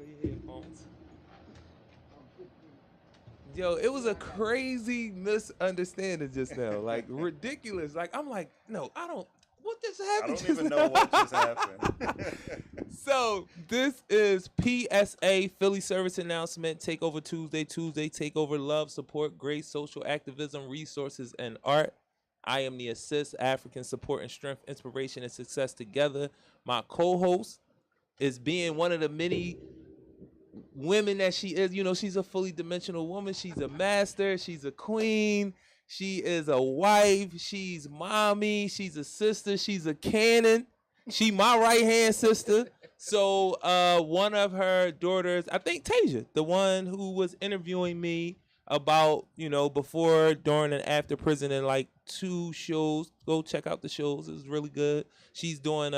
Go your headphones. Yo, it was a crazy misunderstanding just now. Like ridiculous. Like I'm like, no, I don't. What just I happened? don't even know what just happened. So this is PSA Philly Service Announcement. Takeover Tuesday. Tuesday Takeover Love, Support, Grace, Social Activism, Resources, and Art. I am the assist, African Support and Strength, Inspiration and Success Together. My co-host is being one of the many women that she is. You know, she's a fully dimensional woman. She's a master. She's a queen. She is a wife. She's mommy. She's a sister. She's a canon. She my right hand sister. So one of her daughters, I think Tasia, the one who was interviewing me about, you know, before, during, and after prison in like 2 shows. Go check out the shows. It was really good. She's doing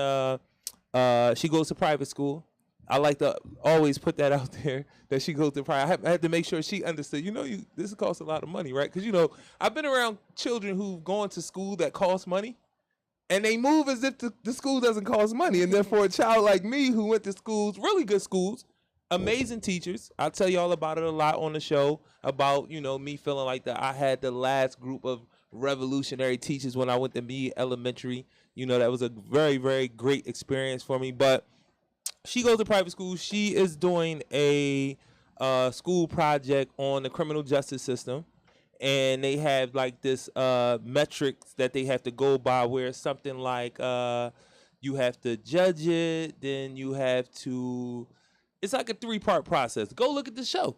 she goes to private school. I like to always put that out there that she goes to private. I have to make sure she understood. You know, this costs a lot of money, right? Because you know, I've been around children who've gone to school that cost money, and they move as if the school doesn't cost money. And then for a child like me who went to schools, really good schools, amazing teachers. I'll tell you all about it a lot on the show about, you know, me feeling like that I had the last group of revolutionary teachers when I went to Meade Elementary. You know, that was a very, very great experience for me. But she goes to private school. She is doing a school project on the criminal justice system, and they have like this metrics that they have to go by, where it's something like you have to judge it, then you have to. It's like a 3-part process. Go look at the show,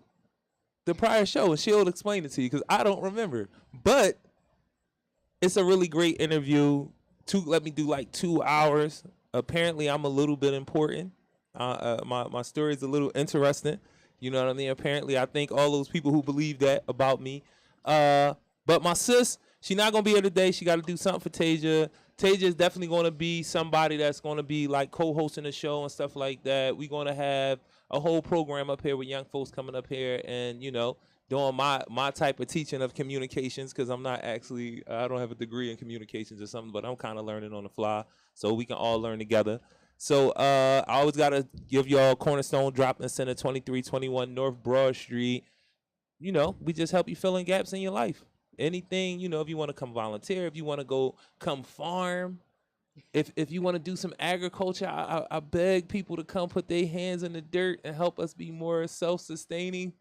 the prior show, and she'll explain it to you because I don't remember. But it's a really great interview. Let me do like 2 hours. Apparently, I'm a little bit important. My story is a little interesting. You know what I mean? Apparently, I think all those people who believe that about me. But my sis, she not gonna be here today. She got to do something for Tasia. Tasia is definitely gonna be somebody that's gonna be like co-hosting the show and stuff like that. We're gonna have a whole program up here with young folks coming up here and, you know, doing my type of teaching of communications, because I'm not actually, I don't have a degree in communications or something, but I'm kind of learning on the fly, so we can all learn together. So I always gotta give y'all Cornerstone Drop-In Center, 2321 North Broad Street. You know, we just help you fill in gaps in your life. Anything, you know, if you want to come volunteer, if you want to go come farm, if you want to do some agriculture, I beg people to come put their hands in the dirt and help us be more self-sustaining.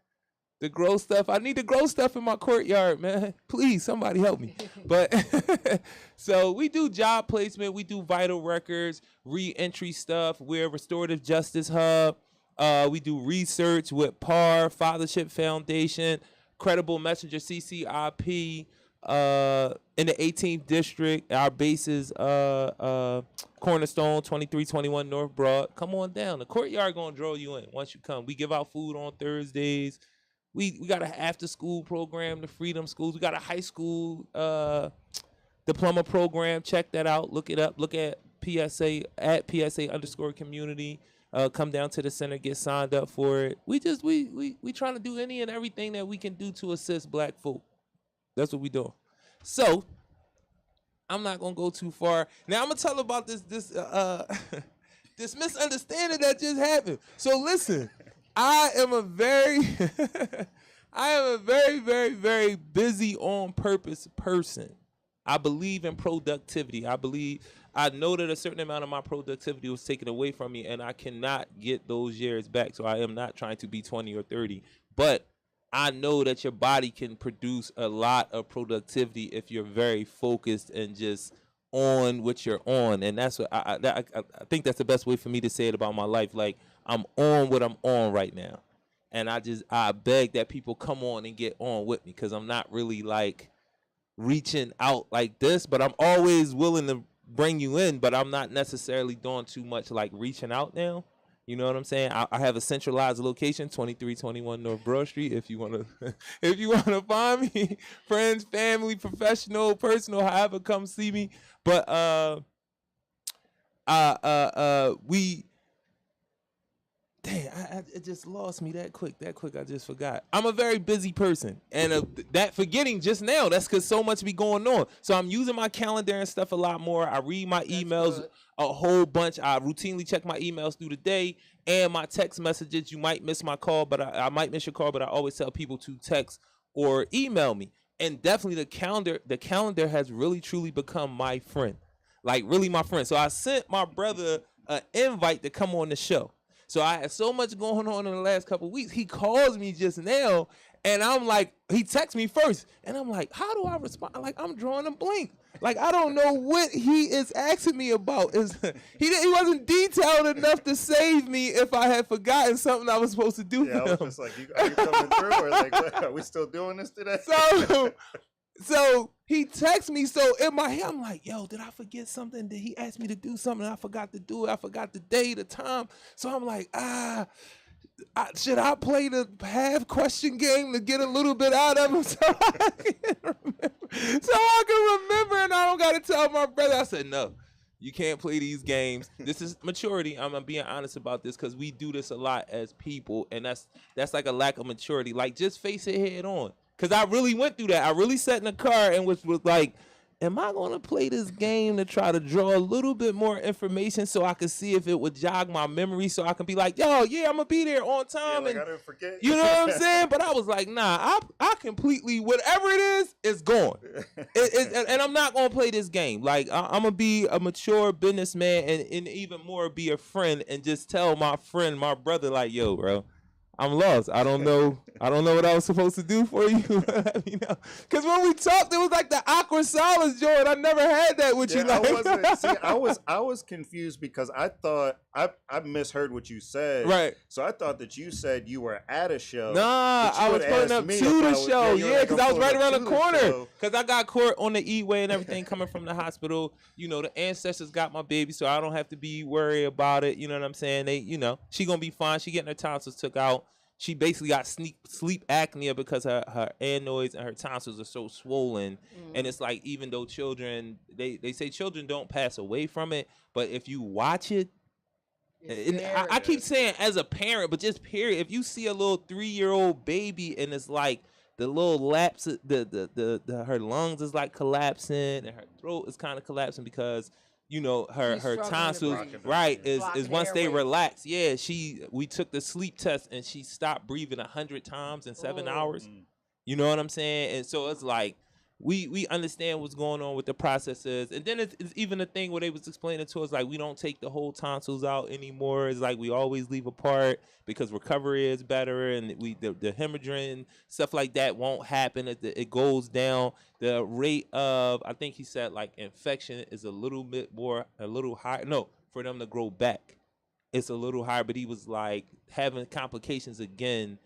To grow stuff. I need to grow stuff in my courtyard, man. Please, somebody help me. But so we do job placement, we do vital records, re-entry stuff. We're a restorative justice hub. We do research with PAR, Fathership Foundation, Credible Messenger, CCIP. In the 18th district, our base is Cornerstone, 2321 North Broad. Come on down. The courtyard gonna draw you in once you come. We give out food on Thursdays. We got an after school program, the Freedom Schools. We got a high school diploma program. Check that out. Look it up. Look at PSA at PSA_community. Come down to the center, get signed up for it. We trying to do any and everything that we can do to assist Black folk. That's what we do. So I'm not gonna go too far. Now I'm gonna tell about this this misunderstanding that just happened. So listen. I am a very, very, very busy on purpose person. I believe in productivity. I know that a certain amount of my productivity was taken away from me, and I cannot get those years back. So I am not trying to be 20 or 30. But I know that your body can produce a lot of productivity if you're very focused and just on what you're on. And that's what I think that's the best way for me to say it about my life. Like, I'm on what I'm on right now. And I beg that people come on and get on with me, because I'm not really like reaching out like this, but I'm always willing to bring you in, but I'm not necessarily doing too much like reaching out now. You know what I'm saying? I have a centralized location, 2321 North Broad Street. If you wanna if you wanna find me, friends, family, professional, personal, however, come see me. But we dang, it just lost me that quick. I just forgot. I'm a very busy person, and that forgetting just now, that's because so much be going on. So I'm using my calendar and stuff a lot more. I read my emails a whole bunch. I routinely check my emails through the day, and my text messages. You might miss my call, but I might miss your call, but I always tell people to text or email me. And definitely the calendar has really truly become my friend. Like really my friend. So I sent my brother an invite to come on the show. So I had so much going on in the last couple of weeks. He calls me just now, and I'm like, he texts me first, and I'm like, how do I respond? Like, I'm drawing a blank. Like, I don't know what he is asking me about. He wasn't detailed enough to save me if I had forgotten something I was supposed to do Yeah, for I him. was just like, are you coming through? Or like, what, are we still doing this today? So he texts me. So in my head, I'm like, yo, did I forget something? Did he ask me to do something? I forgot to do it. I forgot the day, the time. So I'm like, should I play the half question game to get a little bit out of him so I can remember and I don't got to tell my brother. I said, no, you can't play these games. This is maturity. I'm being honest about this because we do this a lot as people, and that's like a lack of maturity. Like, just face it head on. Because I really went through that. I really sat in the car and was like, am I going to play this game to try to draw a little bit more information so I can see if it would jog my memory so I can be like, yo, yeah, I'm going to be there on time. Yeah, like, and I didn't forget. You know what I'm saying? But I was like, nah, I completely, whatever it is, it's gone. And I'm not going to play this game. Like, I'm going to be a mature businessman and even more be a friend and just tell my friend, my brother, like, yo, bro, I'm lost. I don't know what I was supposed to do for you. You know, because when we talked, it was like the awkward silence, Jordan. I never had that with you. Like, I was confused because I thought I misheard what you said. Right. So I thought that you said you were at a show. Nah, I was pulling up to the show. Yeah, because I was right around the corner. Because I got caught on the E-way and everything coming from the hospital. You know, the ancestors got my baby, so I don't have to be worried about it. You know what I'm saying? She gonna be fine. She getting her tonsils took out. She basically got sleep apnea because her adenoids and her tonsils are so swollen. And it's like, even though children, they say children don't pass away from it, but if you watch it, I keep saying as a parent, but just period, if you see a little 3-year-old baby and it's like the little lapse, her lungs is like collapsing and her throat is kind of collapsing because her tonsils, right, is once they relax. Yeah, we took the sleep test and she stopped breathing 100 times in 7 hours. You know what I'm saying? And so it's like we understand what's going on with the processes. And then it's even a thing where they was explaining to us, like, we don't take the whole tonsils out anymore. It's like we always leave a part because recovery is better, and the hemorrhaging, stuff like that won't happen. It goes down. The rate of, I think he said, like, infection is a little higher. No, for them to grow back, it's a little higher. But he was like, having complications again,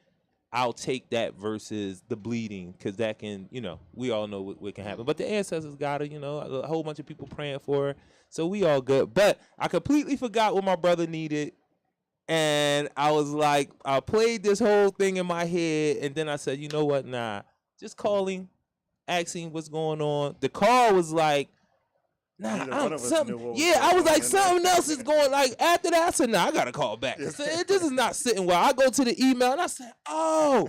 I'll take that versus the bleeding, because that can, we all know what can happen. But the ancestors got her, a whole bunch of people praying for her. So we all good. But I completely forgot what my brother needed. And I was like, I played this whole thing in my head. And then I said, you know what? Nah, just calling, asking what's going on. The call was like, nah, I was like, something else is going. Like, after that, I said, nah, I gotta call back. This is not sitting well. I go to the email and I said, oh,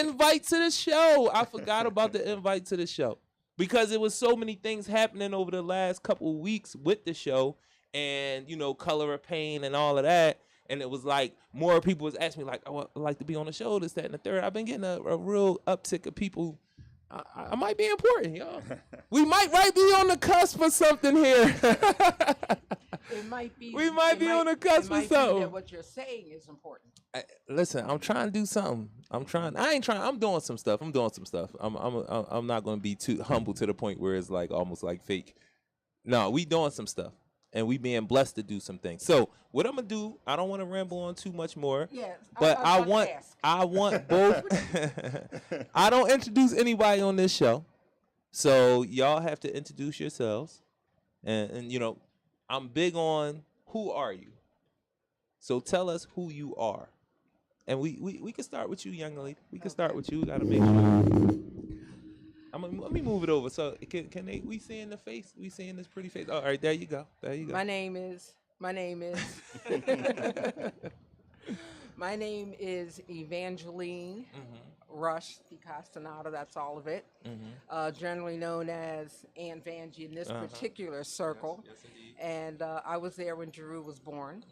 invite to the show. I forgot about the invite to the show because it was so many things happening over the last couple of weeks with the show, and Color of Pain and all of that. And it was like more people was asking me, like, oh, I'd like to be on the show, this, that, and the third. I've been getting a real uptick of people. I might be important, y'all. We might be on the cusp of something here. It might be. We might be on the cusp of something. That what you're saying is important. Listen, I'm trying to do something. I ain't trying. I'm doing some stuff. I'm not going to be too humble to the point where it's like almost like fake. No, we doing some stuff. And we being blessed to do some things. So what I'm gonna do, I don't want to ramble on too much more. Yes, but I want both. I don't introduce anybody on this show, so y'all have to introduce yourselves. And I'm big on who are you. So tell us who you are, and we can start with you, young lady. We can start with you. Gotta make sure. Let me move it over. So can they? We seeing the face? We seeing this pretty face? All right, there you go. My name is. My name is Evangeline Rush Castaneda. That's all of it. Generally known as Aunt Vanjie in this particular circle. Yes, and I was there when Jarue was born.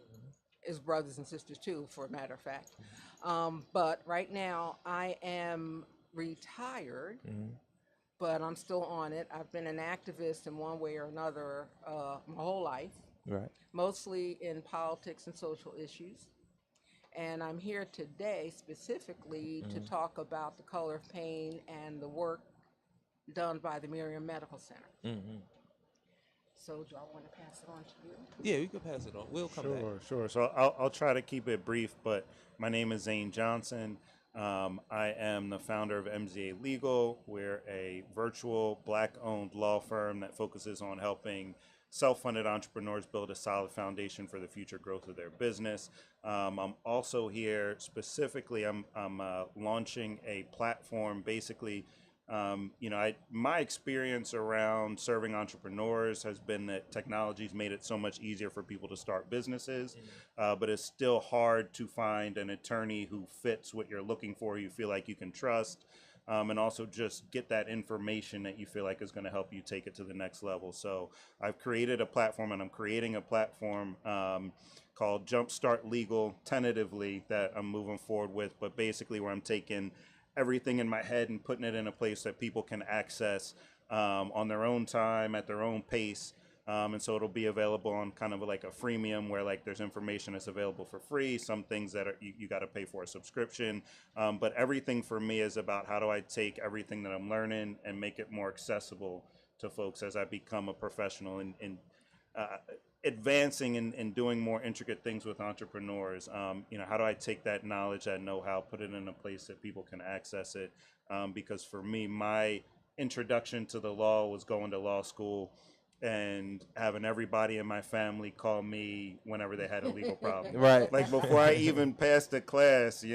is brothers and sisters too, for a matter of fact. But right now, I am retired, but I'm still on it. I've been an activist in one way or another my whole life, Right. mostly in politics and social issues. And I'm here today specifically to talk about the color of pain and the work done by the Miriam Medical Center. So, do I want to pass it on to you? Yeah, we could pass it on. We'll come back. Sure. So I'll try to keep it brief, but my name is Zane Johnson. I am the founder of MZA Legal. We're a virtual Black-owned law firm that focuses on helping self-funded entrepreneurs build a solid foundation for the future growth of their business. I'm also here specifically. I'm launching a platform, basically. My experience around serving entrepreneurs has been that technology's made it so much easier for people to start businesses, but it's still hard to find an attorney who fits what you're looking for, you feel like you can trust, and also just get that information that you feel like is going to help you take it to the next level. So I've created a platform, and I'm creating a platform called Jumpstart Legal, tentatively, that I'm moving forward with, but basically where I'm taking everything in my head and putting it in a place that people can access on their own time, at their own pace. And so it'll be available on kind of like a freemium where like there's information that's available for free, some things that are, you got to pay for a subscription. But everything for me is about how do I take everything that I'm learning and make it more accessible to folks as I become a professional in advancing and doing more intricate things with entrepreneurs. How do I take that knowledge, that know-how, put it in a place that people can access it? Because for me, my introduction to the law was going to law school and having everybody in my family call me whenever they had a legal problem. Right. Like before I even passed the class, they're,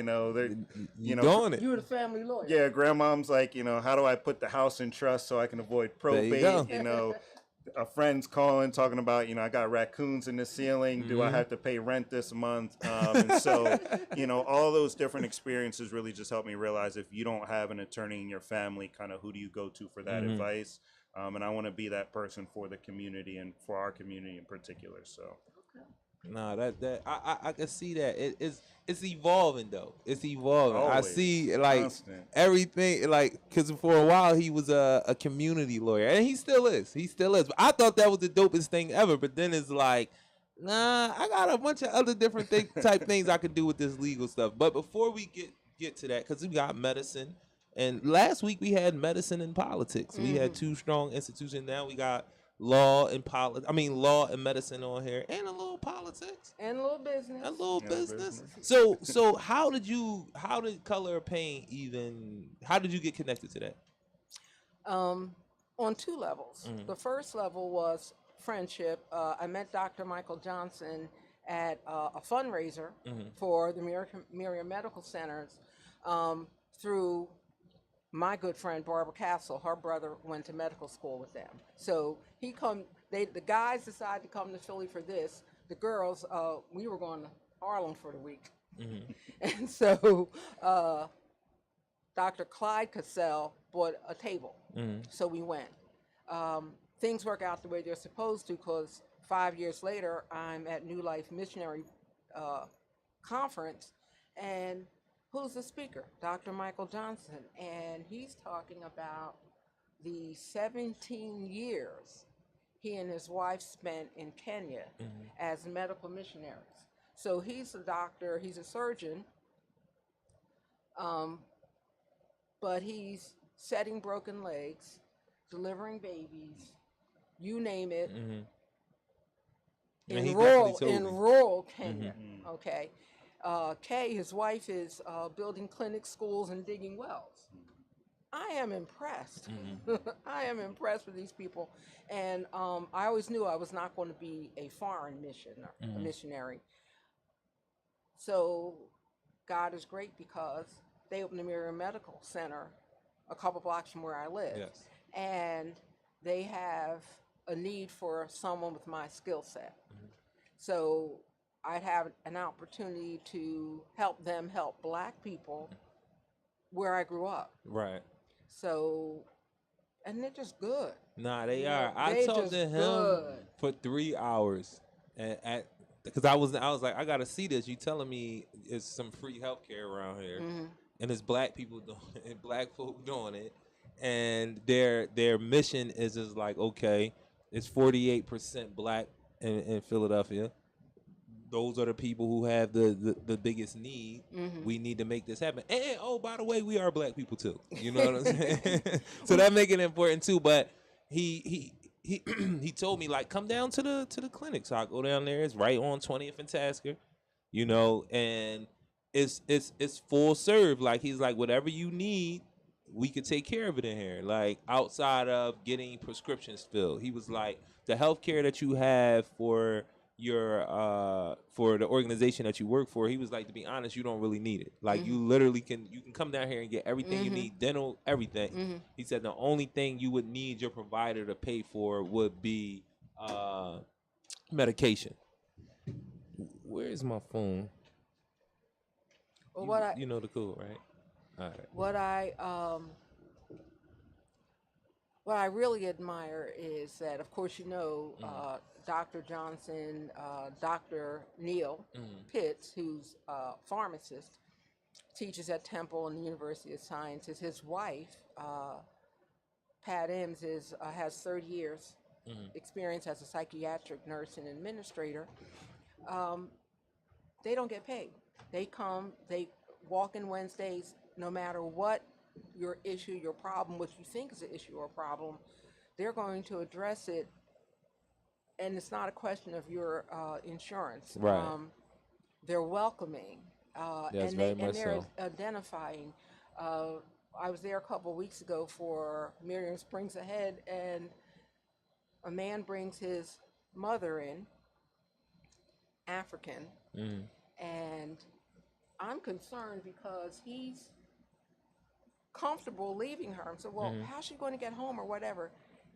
You doing it. You were the family lawyer. yeah, grandmom's like, how do I put the house in trust so I can avoid probate? go. A friend's calling, talking about, I got raccoons in the ceiling. Do I have to pay rent this month? And so, all those different experiences really just help me realize if you don't have an attorney in your family, kind of who do you go to for that advice? And I want to be that person for the community and for our community in particular. So. No, I can see that it's evolving though. It's evolving. I Always. see like Constant. everything because for a while he was a community lawyer and he still is. But I thought that was the dopest thing ever. But then it's like, nah, I got a bunch of other different type things I could do with this legal stuff. But before we get to that, because we got medicine, and last week we had medicine and politics. We had two strong institutions. Now we got law and medicine on here, and a little politics, And a little business. a little Yeah, business. business. So how did color of pain how did you get connected to that? On two levels. The first level was friendship. I met Dr. Michael Johnson at a fundraiser for the Miriam Medical Centers through my good friend Barbara Castle. Her brother went to medical school with them. So the guys decided to come to Philly for this. The girls, we were going to Harlem for the week. And so Dr. Clyde Cassell bought a table. So we went. Things work out the way they're supposed to, because 5 years later, I'm at New Life Missionary Conference, and who's the speaker? Dr. Michael Johnson, and he's talking about the 17 years he and his wife spent in Kenya as medical missionaries. So he's a doctor, he's a surgeon, but he's setting broken legs, delivering babies, you name it, in rural Kenya. Okay. Kay, his wife, is building clinics, schools, and digging wells. I am impressed. I am impressed with these people. And I always knew I was not going to be a foreign missionary. So God is great, because they opened the Miriam Medical Center a couple blocks from where I live. Yes. And they have a need for someone with my skill set. So I'd have an opportunity to help them help Black people where I grew up. Right. So, and they're just good. Nah, they You are. know, I they talked just to him good. for 3 hours, and because I was like, I gotta see this. You telling me it's some free healthcare around here, and it's black people doing it, black folk doing it, and their mission is just like, okay, it's 48% black in Philadelphia. Those are the people who have the biggest need. We need to make this happen. And oh, by the way, we are black people too. You know what I'm saying? So that make it important too. But he he told me like come down to the clinic. So I go down there. It's right on 20th and Tasker. You know, and it's full serve. Like he's like whatever you need, we could take care of it in here. Like outside of getting prescriptions filled, he was like the healthcare that you have for the organization that you work for, he was like, to be honest, you don't really need it. Like you literally can come down here and get everything you need, dental, everything. He said the only thing you would need your provider to pay for would be medication. Where is my phone? Well, you know the code, right? All right. What I really admire is that, of course, Dr. Johnson, Dr. Neil Pitts, who's a pharmacist, teaches at Temple and the University of Sciences. His wife, Pat Ems, has 30 years experience as a psychiatric nurse and administrator. They don't get paid. They come, they walk in Wednesdays, no matter what your issue, your problem, what you think is an issue or problem, they're going to address it. And it's not a question of your insurance. Right. They're welcoming. Yes, very much they're so. identifying. I was there a couple of weeks ago for Miriam Springs Ahead, and a man brings his mother in, African, and I'm concerned because he's comfortable leaving her. So, well, how's she going to get home or whatever?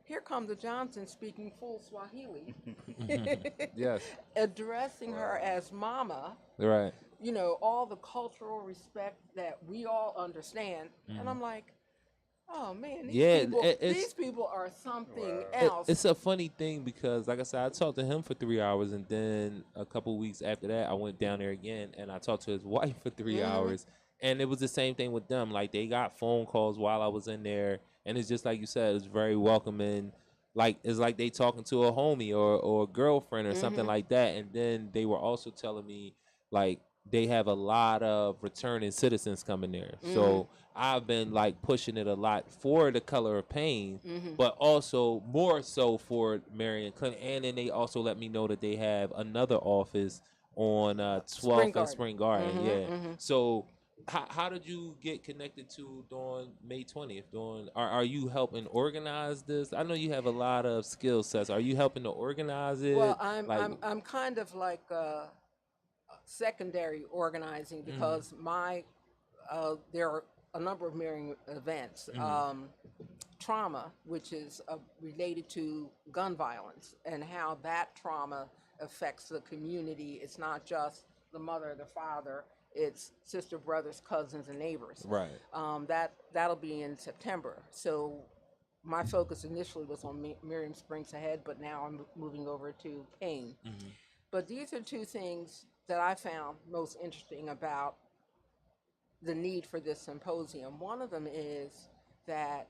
Here comes the Johnson speaking full Swahili, Yes. addressing her as mama. Right. You know, all the cultural respect that we all understand. And I'm like, oh man, these people are something else. It's a funny thing because, like I said, I talked to him for 3 hours, and then a couple weeks after that, I went down there again, and I talked to his wife for 3 hours, and it was the same thing with them. Like they got phone calls while I was in there, and it's just like you said, it's very welcoming. Like it's like they talking to a homie or a girlfriend or something like that. And then they were also telling me like they have a lot of returning citizens coming there. So I've been like pushing it a lot for the Color of Pain, but also more so for Marion Clinic. And then they also let me know that they have another office on 12th and Spring Garden. So how did you get connected to during May 20th? Are you helping organize this? I know you have a lot of skill sets. Are you helping to organize it? Well, I'm kind of like secondary organizing because there are a number of mirroring events. Trauma, which is related to gun violence and how that trauma affects the community. It's not just the mother or the father. It's sister, brothers, cousins, and neighbors. Right. That'll be in September. So my focus initially was on Miriam Springs Ahead, but now I'm moving over to pain. But these are two things that I found most interesting about the need for this symposium. One of them is that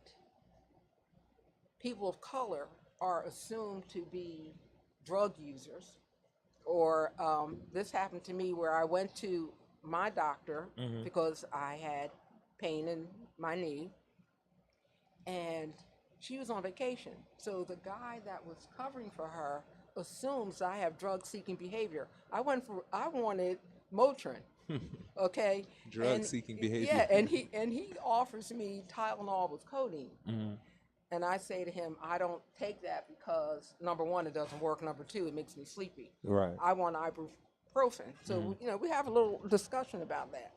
people of color are assumed to be drug users, or this happened to me where I went to my doctor because I had pain in my knee, and she was on vacation. So the guy that was covering for her assumes I have drug-seeking behavior. I wanted Motrin, okay? Drug-seeking behavior. Yeah, and he offers me Tylenol with codeine. And I say to him, I don't take that because, number one, it doesn't work. Number two, it makes me sleepy. Right. I want ibuprofen. So, we have a little discussion about that.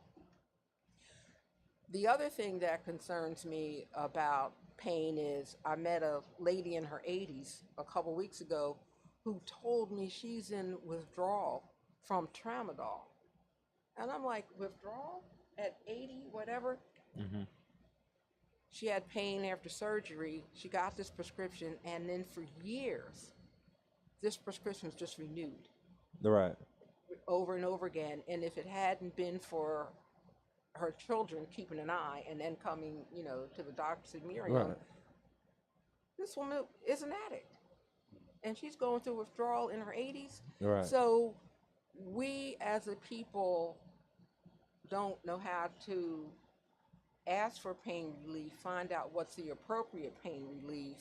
The other thing that concerns me about pain is I met a lady in her 80s a couple weeks ago who told me she's in withdrawal from tramadol. And I'm like, withdrawal at 80, whatever? She had pain after surgery. She got this prescription, and then for years, this prescription was just renewed. Right. over and over again. And if it hadn't been for her children keeping an eye and then coming, to the doctor said, Miriam, Right. this woman is an addict. And she's going through withdrawal in her 80s. Right. So we as a people don't know how to ask for pain relief, find out what's the appropriate pain relief,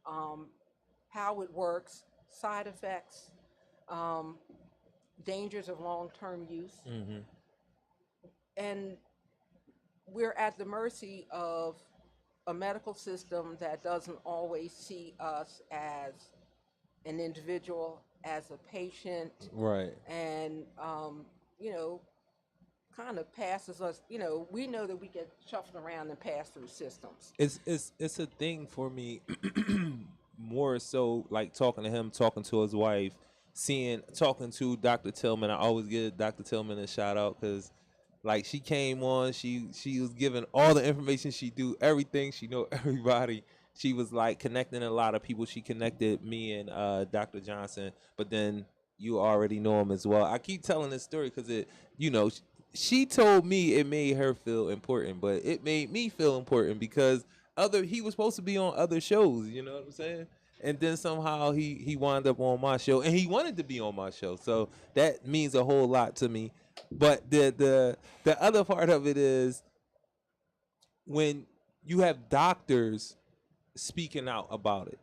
how it works, side effects, dangers of long-term use. Mm-hmm. And we're at the mercy of a medical system that doesn't always see us as an individual, as a patient, Right. and kind of passes us. We know that we get shuffled around and pass through systems. It's a thing for me more so like talking to him, talking to his wife, talking to Dr. Tillman. I always give Dr. Tillman a shout out because like she came on, she was giving all the information, she do everything, she know everybody. She was like connecting a lot of people. She connected me and Dr. Johnson, but then you already know him as well. I keep telling this story because she told me it made her feel important, but it made me feel important because he was supposed to be on other shows, you know what I'm saying? And then somehow he wound up on my show, and he wanted to be on my show, so that means a whole lot to me. But the other part of it is when you have doctors speaking out about it.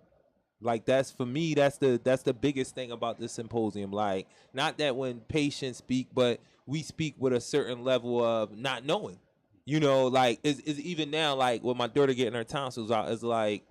Like that's for me, that's the biggest thing about this symposium. Like not that when patients speak, but we speak with a certain level of not knowing. Like is even now, like with my daughter getting her tonsils out, is like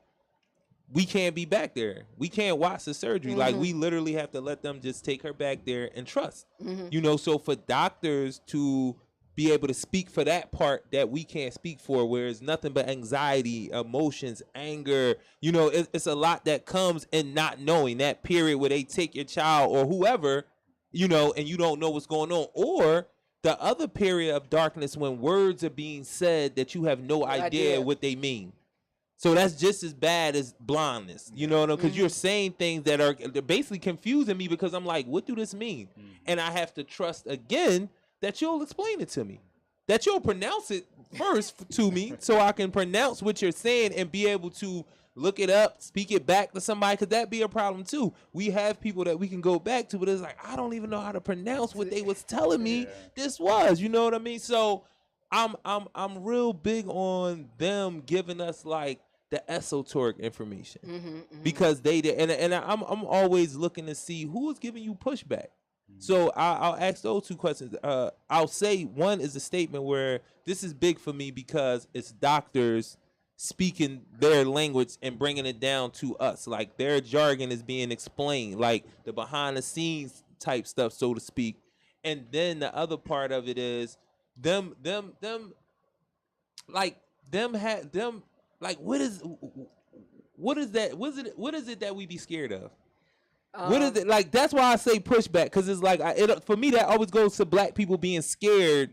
we can't be back there. We can't watch the surgery. Mm-hmm. Like we literally have to let them just take her back there and trust. Mm-hmm. So for doctors to be able to speak for that part that we can't speak for, where it's nothing but anxiety, emotions, anger, it's a lot that comes in not knowing that period where they take your child or whoever, and you don't know what's going on, or the other period of darkness when words are being said that you have no idea what they mean. So that's just as bad as blindness, because you're saying things that they're basically confusing me because I'm like, what do this mean? And I have to trust again that you'll explain it to me, that you'll pronounce it first to me so I can pronounce what you're saying and be able to look it up, speak it back to somebody, because that'd be a problem too. We have people that we can go back to, but it's like, I don't even know how to pronounce what they was telling me this was, you know what I mean? So I'm real big on them giving us like the esoteric information because they did, and I'm always looking to see who is giving you pushback. So I'll ask those two questions. I'll say one is a statement where this is big for me because it's doctors speaking their language and bringing it down to us. Like their jargon is being explained, like the behind the scenes type stuff, so to speak. And then the other part of it is them like what is that? What is it that we be scared of? What is it like? That's why I say pushback, because it's like for me that always goes to black people being scared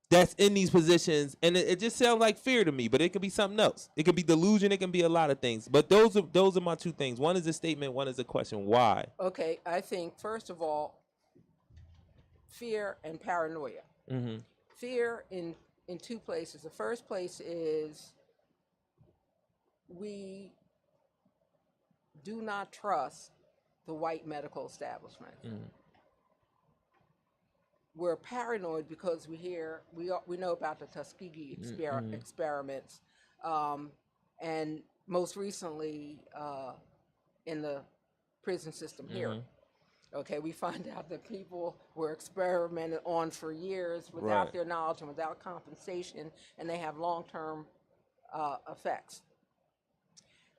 that's in these positions, and it just sounds like fear to me. But it could be something else. It could be delusion. It can be a lot of things. But those are my two things. One is a statement. One is a question. Why? Okay, I think first of all, fear and paranoia. Mm-hmm. Fear in two places. The first place is we do not trust the white medical establishment. We're paranoid because we know about the Tuskegee experiments, and most recently in the prison system here. Okay, we find out that people were experimented on for years without their knowledge and without compensation, and they have long-term effects.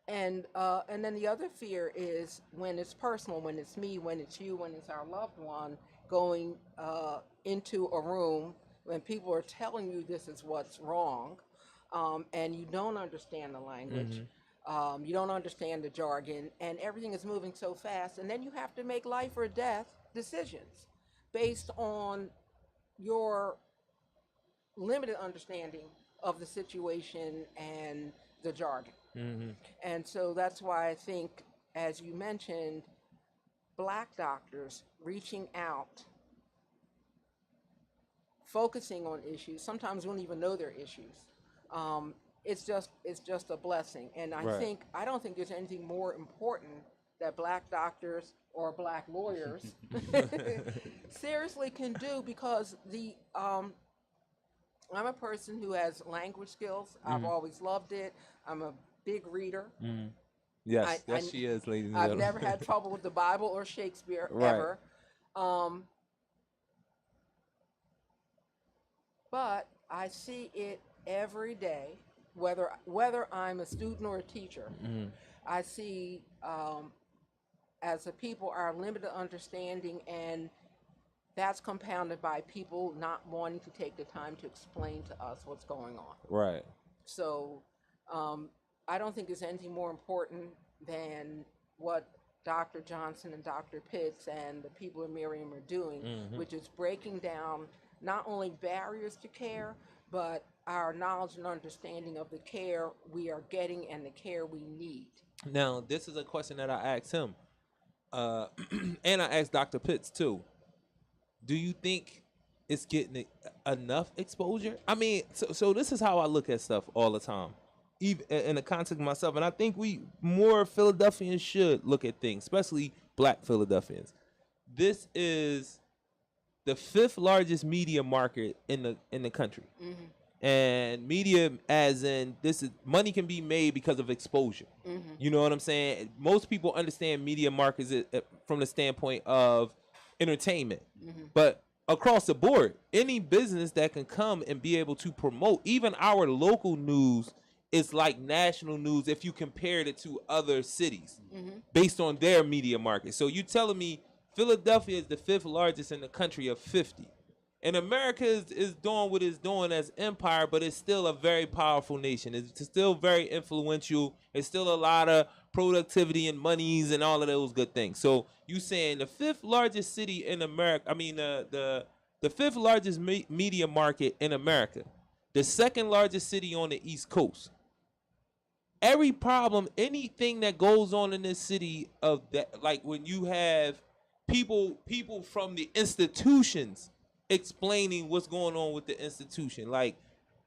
And then the other fear is when it's personal, when it's me, when it's you, when it's our loved one going into a room when people are telling you this is what's wrong, and you don't understand the language, you don't understand the jargon, and everything is moving so fast, and then you have to make life or death decisions based on your limited understanding of the situation and the jargon. And so that's why I think, as you mentioned, black doctors reaching out focusing on issues. Sometimes we don't even know their issues. It's just a blessing, and Right. I don't think there's anything more important that black doctors or black lawyers seriously can do, because I'm a person who has language skills. I've always loved it. I'm a big reader. I, Yes, I yes, she is, ladies and I've gentlemen. never had trouble with the Bible or Shakespeare Right. ever. Um, but I see it every day, whether I'm a student or a teacher. I see, as a people, our limited understanding, and that's compounded by people not wanting to take the time to explain to us what's going on. Right. So um, I don't think there's anything more important than what Dr. Johnson and Dr. Pitts and the people in Miriam are doing, which is breaking down not only barriers to care, but our knowledge and understanding of the care we are getting and the care we need. Now, this is a question that I asked him, uh, and I asked Dr. Pitts too. Do you think it's getting enough exposure? I mean, so this is how I look at stuff all the time, even in the context of myself, and I think we more Philadelphians should look at things, especially Black Philadelphians. This is the fifth largest media market in the country, and media, as in, this is money can be made because of exposure. You know what I'm saying? Most people understand media markets from the standpoint of entertainment, but across the board, any business that can come and be able to promote even our local news is like national news if you compared it to other cities based on their media market. So you telling me Philadelphia is the fifth largest in the country of 50. And America is doing what it's doing as empire, but it's still a very powerful nation. It's still very influential. It's still a lot of productivity and monies and all of those good things. So you saying the fifth largest city in America, I mean the fifth largest media market in America, the second largest city on the East Coast. Every problem, anything that goes on in this city, of that, like when you have people from the institutions explaining what's going on with the institution. Like,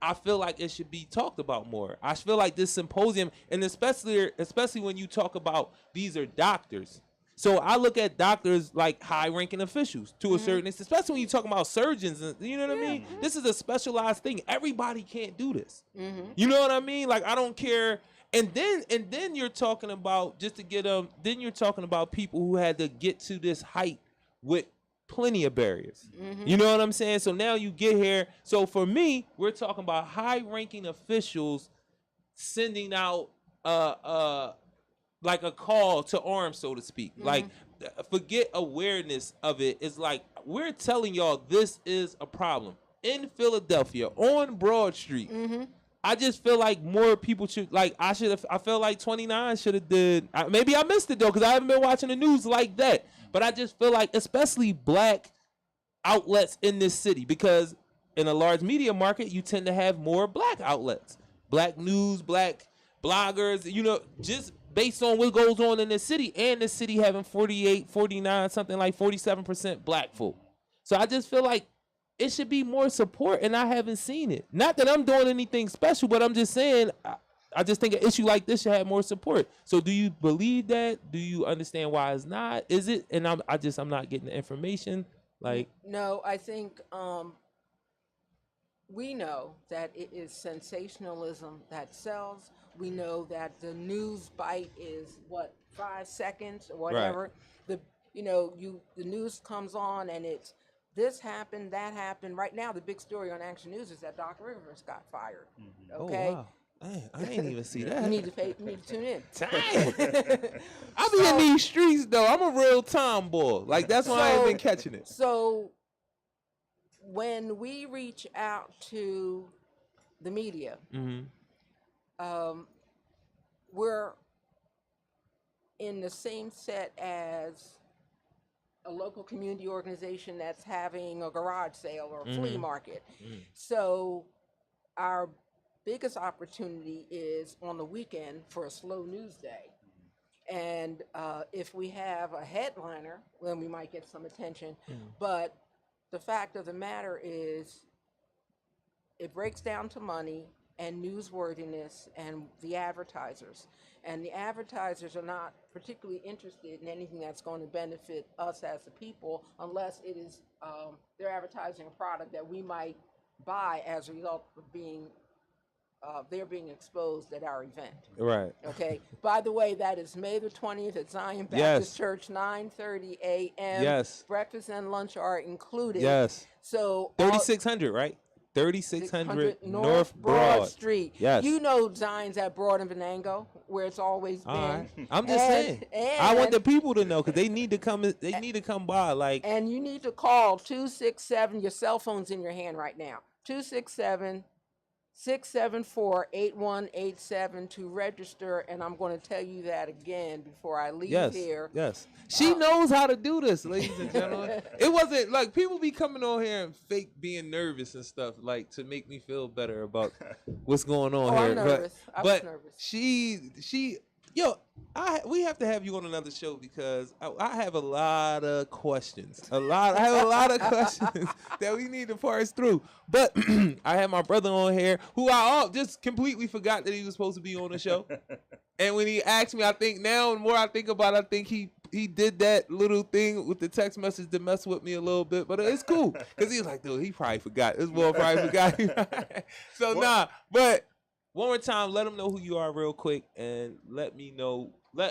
I feel like it should be talked about more. I feel like this symposium, and especially when you talk about these are doctors. So I look at doctors like high-ranking officials to a certain extent, especially when you talk about surgeons. And you know what I mean? This is a specialized thing. Everybody can't do this. You know what I mean? Like, I don't care. And then you're talking about, just to get then you're talking about people who had to get to this height with plenty of barriers. You know what I'm saying? So now you get here. So for me, we're talking about high-ranking officials sending out like a call to arms, so to speak. Like, forget awareness of it. It's like, we're telling y'all this is a problem in Philadelphia on Broad Street. I just feel like more people should, like, I feel like 29 should have did. Maybe I missed it though, because I haven't been watching the news like that. But I just feel like, especially Black outlets in this city, because in a large media market, you tend to have more Black outlets, Black news, Black bloggers, you know, just based on what goes on in this city, and this city having 48, 49, something like 47% Black folk. So I just feel like it should be more support, and I haven't seen it. Not that I'm doing anything special, but I'm just saying, I just think an issue like this should have more support. So do you believe that? Do you understand why it's not? Is it? And I'm not getting the information. Like, No, I think we know that it is sensationalism that sells. We know that the news bite is what, 5 seconds or whatever. The the news comes on and it's this happened, that happened. Right now, the big story on Action News is that Doc Rivers got fired. Okay. oh wow, man, I didn't even see that. You need to tune in. Dang. I be in these streets though. I'm a real tomboy. Like, that's why I ain't been catching it. So when we reach out to the media, we're in the same set as a local community organization that's having a garage sale or a flea market. So our biggest opportunity is on the weekend for a slow news day. And if we have a headliner, then we might get some attention. But the fact of the matter is, it breaks down to money and newsworthiness and the advertisers. And the advertisers are not particularly interested in anything that's going to benefit us as the people unless it is they're advertising a product that we might buy as a result of being they're being exposed at our event. Right. Okay. By the way, that is May the 20th at Zion Baptist Yes. Church, 9:30 a.m. Yes. Breakfast and lunch are included. Yes. So 3600, right? 3600 600 North Broad Street. Yes. You know Zion's at Broad and Venango, where it's always been. All right. I'm just saying. I want the people to know because they need to come. They need to come by. Like, and you need to call 267. Your cell phone's in your hand right now. 267-674-8187 to register, and I'm going to tell you that again before I leave yes, here. yes. She knows how to do this, ladies and gentlemen. It wasn't like people be coming on here and fake being nervous and stuff, like to make me feel better about what's going on here. I'm nervous. I was nervous. She, yo, we have to have you on another show because I have a lot of questions. I have a lot of questions that we need to parse through. But I have my brother on here who I just completely forgot that he was supposed to be on the show. And when he asked me, I think now, the more I think about it, I think he did that little thing with the text message to mess with me a little bit. But it's cool because he was like, dude, he probably forgot. This boy probably forgot. So, but one more time, let them know who you are real quick and let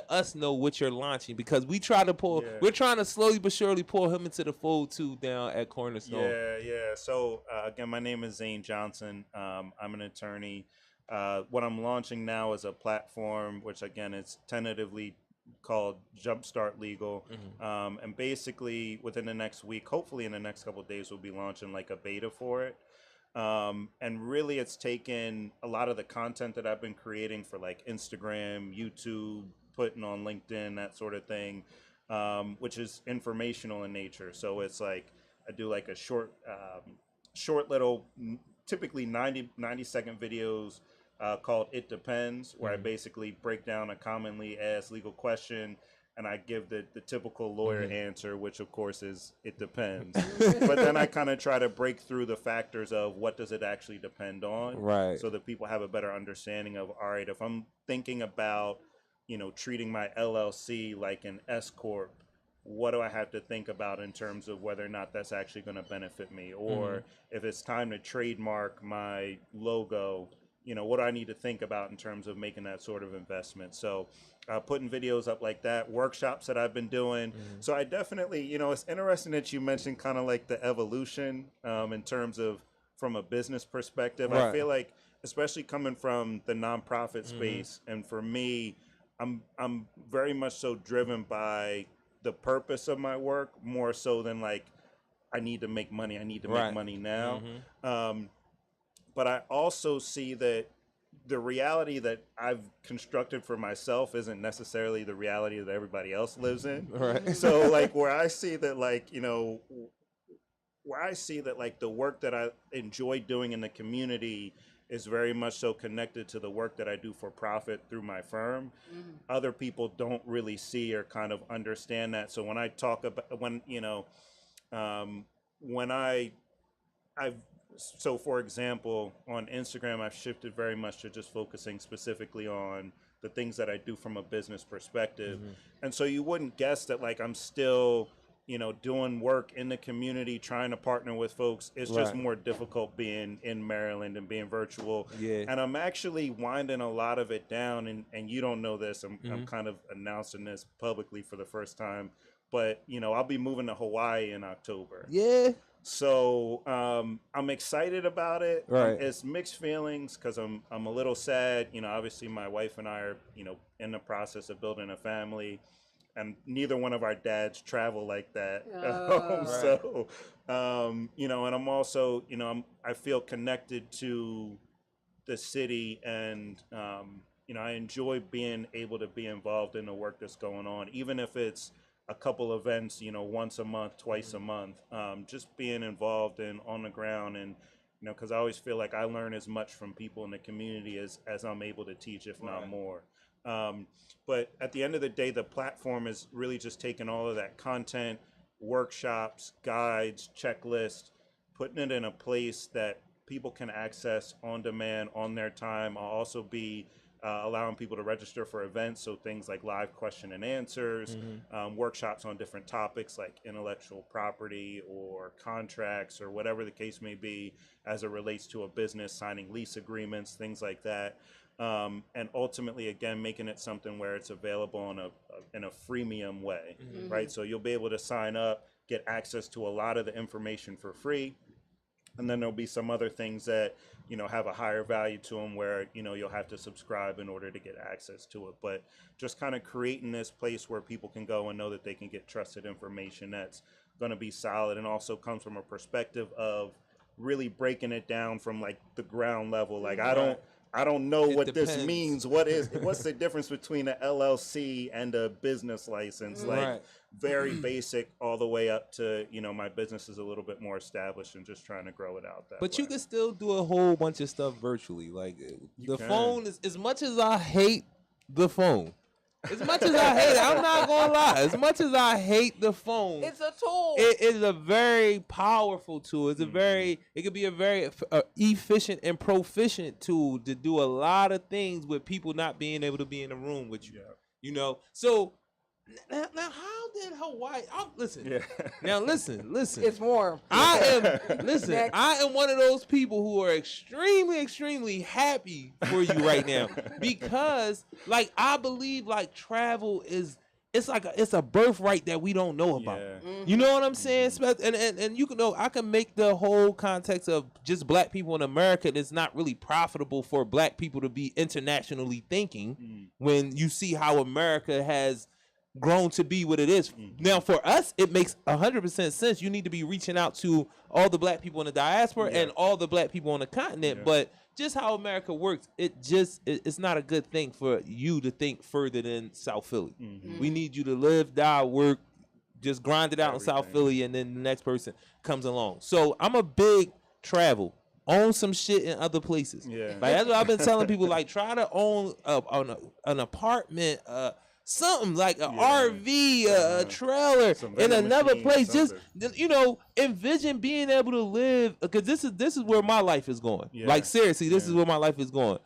us know what you're launching because we're trying to slowly but surely pull him into the fold too down at Cornerstone. Yeah. So again, my name is Zane Johnson. I'm an attorney. What I'm launching now is a platform, which again, it's tentatively called Jumpstart Legal. Mm-hmm. And basically within the next week, hopefully in the next couple of days, we'll be launching like a beta for it. And really it's taken a lot of the content that I've been creating for like Instagram, YouTube, putting on LinkedIn, that sort of thing, which is informational in nature. So it's like I do like a short little, typically 90-second videos called It Depends, where I basically break down a commonly asked legal question and I give the typical lawyer answer, which of course is it depends. But then I kind of try to break through the factors of what does it actually depend on, right? So that people have a better understanding of, all right, if I'm thinking about, treating my LLC like an S corp, what do I have to think about in terms of whether or not that's actually going to benefit me, or if it's time to trademark my logo, what do I need to think about in terms of making that sort of investment? So putting videos up like that, workshops that I've been doing. So I definitely, it's interesting that you mentioned kind of like the evolution in terms of from a business perspective. Right. I feel like, especially coming from the nonprofit space, and for me, I'm very much so driven by the purpose of my work more so than like, I need to make money. I need to make money now. But I also see that the reality that I've constructed for myself isn't necessarily the reality that everybody else lives in. Right. So like where I see that like, the work that I enjoy doing in the community is very much so connected to the work that I do for profit through my firm. Other people don't really see or kind of understand that. So when I talk about, so for example, on Instagram, I've shifted very much to just focusing specifically on the things that I do from a business perspective. And so you wouldn't guess that like I'm still, doing work in the community, trying to partner with folks. It's just more difficult being in Maryland and being virtual. Yeah. And I'm actually winding a lot of it down. And you don't know this. I'm kind of announcing this publicly for the first time. But, I'll be moving to Hawaii in October. Yeah. So I'm excited about it. Right. It's mixed feelings because I'm a little sad. Obviously my wife and I are, in the process of building a family, and neither one of our dads travel like that. So, and I'm also, I feel connected to the city, and I enjoy being able to be involved in the work that's going on, even if it's a couple events, once a month, twice a month, just being involved and on the ground. And, because I always feel like I learn as much from people in the community as I'm able to teach, if not more. But at the end of the day, the platform is really just taking all of that content, workshops, guides, checklists, putting it in a place that people can access on demand on their time. I'll also be allowing people to register for events, so things like live question and answers, workshops on different topics like intellectual property or contracts or whatever the case may be as it relates to a business, signing lease agreements, things like that. And ultimately, again, making it something where it's available in a freemium way, right? So you'll be able to sign up, get access to a lot of the information for free. And then there'll be some other things that, you know, have a higher value to them where, you know, you'll have to subscribe in order to get access to it. But just kind of creating this place where people can go and know that they can get trusted information that's going to be solid, and also comes from a perspective of really breaking it down from like the ground level. Like, I don't know what this means. What's the difference between an LLC and a business license? Like, very basic all the way up to, you know, my business is a little bit more established and just trying to grow it out that But way. you can still do a whole bunch of stuff virtually. Like the phone is, as much as I hate the phone, as much as I hate it, I'm not gonna lie. As much as I hate the phone, It's a tool. it is a very powerful tool. It's it could be a very efficient and proficient tool to do a lot of things with people not being able to be in the room with you. You know, so now how did Hawaii? Listen. Now listen. It's warm. I Next. am one of those people who are extremely, extremely happy for you right now, because like I believe like travel is, it's a birthright that we don't know about. You know what I'm saying? And you can know, I can make the whole context of just black people in America, and it's not really profitable for black people to be internationally thinking when you see how America has grown to be what it is. Now for us, it makes 100% sense. You need to be reaching out to all the black people in the diaspora and all the black people on the continent. But just how America works, it's not a good thing for you to think further than South Philly. We need you to live, die, work, just grind it out in South Philly, and then the next person comes along. So I'm a big travel. Own some shit in other places. Like that's what I've been telling people. Like, try to own an apartment, something like an RV, a trailer in another place. Just, you know, envision being able to live, because this is where my life is going. Like, seriously, this is where my life is going.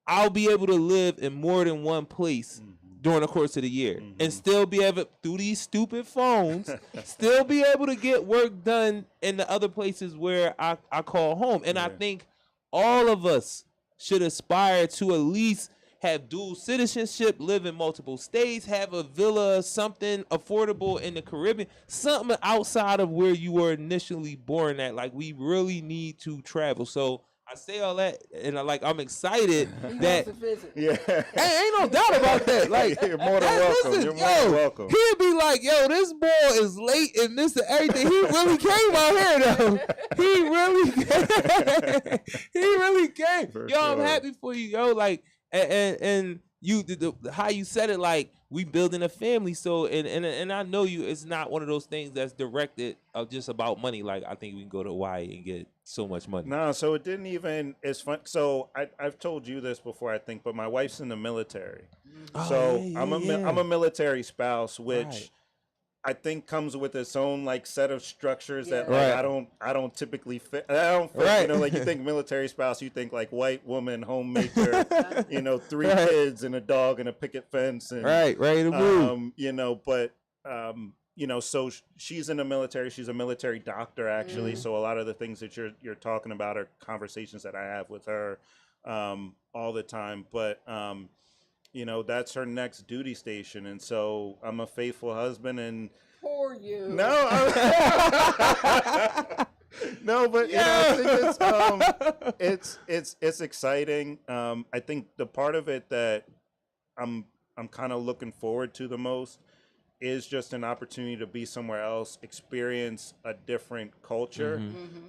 I'll be able to live in more than one place during the course of the year, and still be able, through these stupid phones, still be able to get work done in the other places where I call home. And I think all of us should aspire to at least have dual citizenship, live in multiple states, have a villa, something affordable in the Caribbean, something outside of where you were initially born at. Like, we really need to travel. So I say all that, and I'm excited that ain't no doubt about that. Like, you're more than welcome. Listen, You're more than welcome. He'd be like, yo, this boy is late and this and everything. He really came out here though. He really came. He really came. For yo, I'm sure. happy for you, yo. Like, and you, how you said it, like, we building a family. So and I know you, it's not one of those things that's directed of just about money. Like, I think we can go to Hawaii and get so much money. No, so it didn't even, it's fun. So I've told you this before, I think, but my wife's in the military. I'm a military spouse, which I think comes with its own like set of structures that like, I don't typically fit. I don't fit, you know, like you think military spouse, you think like white woman, homemaker, you know, 3 kids and a dog and a picket fence and ready to move. you know, but you know, so she's in the military. She's a military doctor, actually. So a lot of the things that you're talking about are conversations that I have with her all the time. But you know, that's her next duty station, and so I'm a faithful husband. And For you. no, no, but you know, I think it's exciting. I think the part of it that I'm kind of looking forward to the most is just an opportunity to be somewhere else, experience a different culture.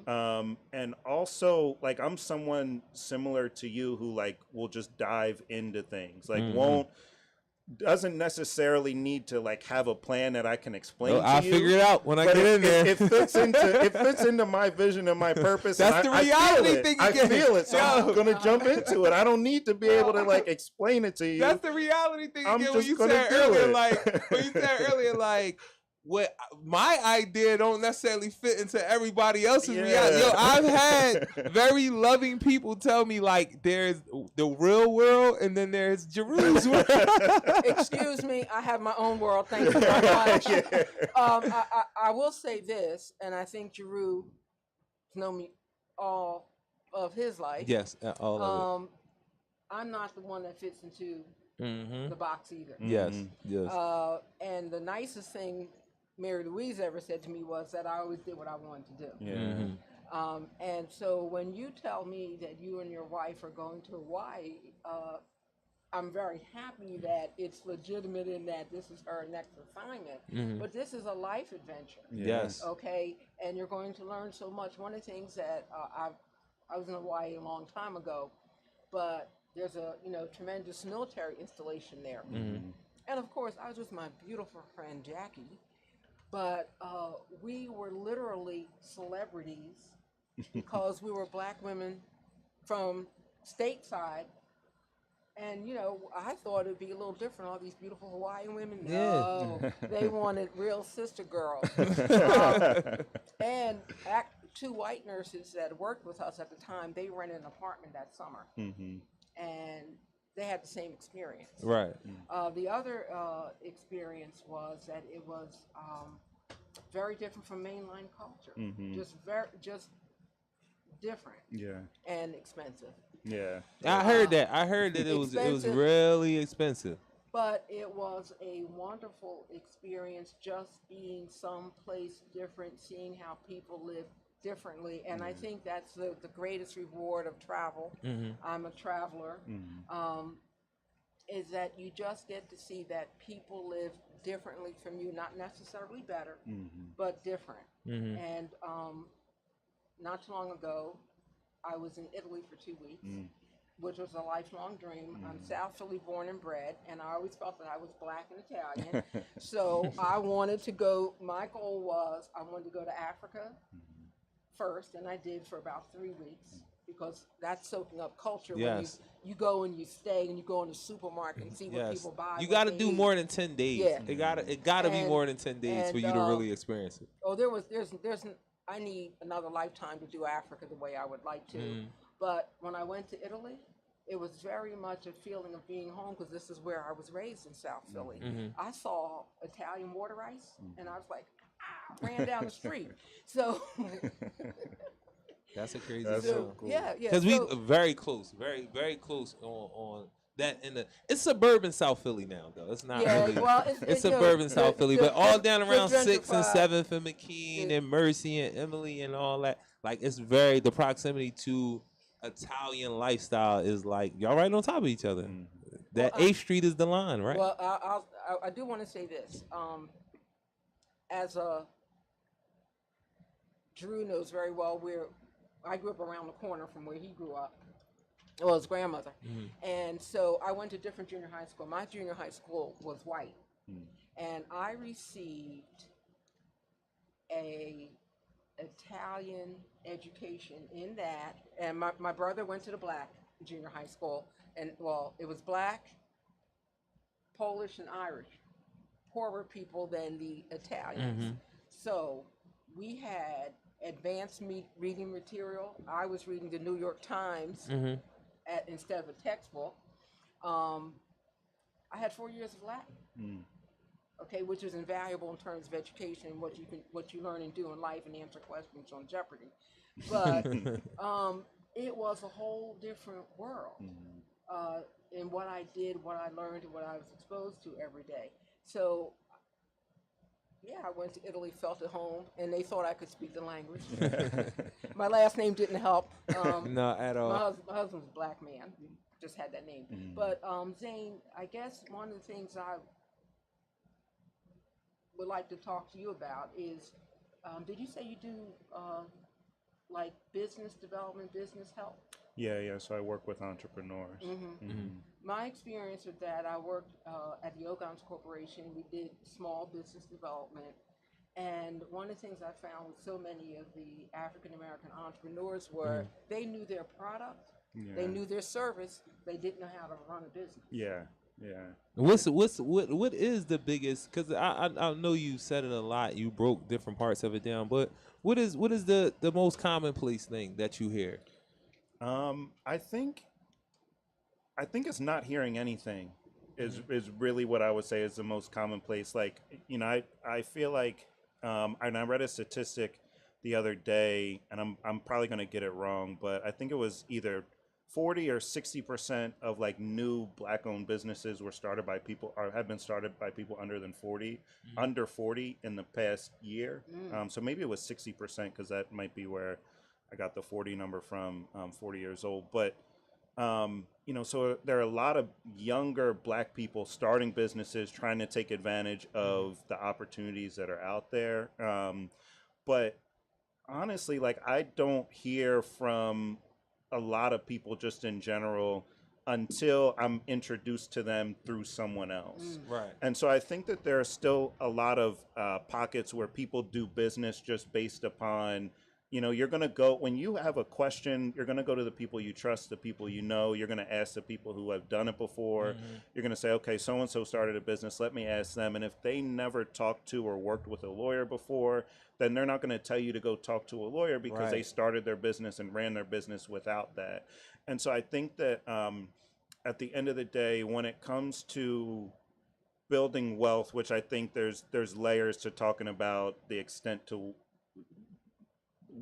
And also, like, I'm someone similar to you who like will just dive into things, like doesn't necessarily need to like have a plan that I can explain to I'll you. figure it out when I get in there. It fits into my vision and my purpose. That's the reality thing. I feel it, so I'm gonna jump into it. I don't need to be able to like explain it to you. That's the reality thing. I'm Again, just gonna do it. When you said earlier, like, what my idea don't necessarily fit into everybody else's Yeah. reality. Yo, I've had very loving people tell me like there's the real world and then there's Jarue's world. Excuse me, I have my own world. Thank you very much. I will say this, and I think Jarue known me all of his life. Yes, all of it. I'm not the one that fits into Mm-hmm. the box either. Yes, yes. And the nicest thing Mary Louise ever said to me was that I always did what I wanted to do. Yeah. Mm-hmm. And so when you tell me that you and your wife are going to Hawaii, I'm very happy that it's legitimate in that this is her next assignment. Mm-hmm. But this is a life adventure. Yes. Okay, and you're going to learn so much. One of the things that I was in Hawaii a long time ago, but there's a tremendous military installation there. Mm-hmm. And of course, I was with my beautiful friend Jackie, but we were literally celebrities because we were black women from stateside. And I thought it'd be a little different. All these beautiful Hawaiian women, no, they wanted real sister girls. And two white nurses that worked with us at the time, they rented an apartment that summer, and they had the same experience. Right. The other experience was that it was very different from mainline culture. Just different. Yeah. And expensive. Yeah. I heard that. I heard that it was really expensive. But it was a wonderful experience just being someplace different, seeing how people live differently. And I think that's the greatest reward of travel. I'm a traveler. Is that you just get to see that people live differently from you, not necessarily better, but different. And not too long ago, I was in Italy for 2 weeks, which was a lifelong dream. I'm South Philly born and bred, and I always felt that I was black and Italian. So I wanted to go, my goal was I wanted to go to Africa first, and I did for about 3 weeks, because that's soaking up culture. Yes. When you go and you stay and you go in the supermarket and see what people buy. You got to do more than 10 days. Yeah. It got to be more than 10 days for you to really experience it. Oh, I need another lifetime to do Africa the way I would like to. But when I went to Italy, it was very much a feeling of being home, because this is where I was raised in South Philly. I saw Italian water ice, and I was like, ran down the street. So that's a crazy so cool. Yeah. Because we very close, very, very close on that. It's suburban South Philly now, though. It's not really. Well, it's suburban South Philly, but all down around 6th and 7th and McKean and Mercy and Emily and all that. Like, it's the proximity to Italian lifestyle is like y'all right on top of each other. That 8th Street is the line, right? Well, I do want to say this. As Drew knows very well, I grew up around the corner from where he grew up. Well, his grandmother. And so I went to different junior high school. My junior high school was white. And I received a Italian education in that. And my brother went to the black junior high school. And, well, it was black, Polish, and Irish. Poorer people than the Italians. So we had advanced reading material. I was reading the New York Times instead of a textbook. I had 4 years of Latin, okay, which is invaluable in terms of education, what you learn and do in life, and answer questions on Jeopardy. But it was a whole different world in what I did, what I learned, and what I was exposed to every day. So yeah, I went to Italy, felt at home, and they thought I could speak the language. My last name didn't help. No, at all. My husband's a black man. He just had that name. But Zane, I guess one of the things I would like to talk to you about is, did you say you do like business development, business help? Yeah. So I work with entrepreneurs. My experience with that, I worked at the Ogons Corporation. We did small business development. And one of the things I found with so many of the African American entrepreneurs were they knew their product, they knew their service, they didn't know how to run a business. Yeah. Yeah. What is the biggest? Because I know you said it a lot. You broke different parts of it down, but what is the most commonplace thing that you hear? I think it's not hearing anything is really what I would say is the most commonplace. Like, I feel like, and I read a statistic the other day, and I'm probably gonna get it wrong, but I think it was either 40 or 60% of like new black-owned businesses were started by people, or have been started by people under 40 in the past year. So maybe it was 60%, because that might be where I got the 40 number from, 40 years old. But so there are a lot of younger black people starting businesses, trying to take advantage of the opportunities that are out there. But honestly, like, I don't hear from a lot of people just in general until I'm introduced to them through someone else. Right. And so I think that there are still a lot of pockets where people do business just based upon, you're going to go, when you have a question, you're going to go to the people you trust, the people you know. You're going to ask the people who have done it before. You're going to say, okay, so-and-so started a business, let me ask them. And if they never talked to or worked with a lawyer before, then they're not going to tell you to go talk to a lawyer, because they started their business and ran their business without that. And so I think that at the end of the day, when it comes to building wealth, which I think there's layers to talking about the extent to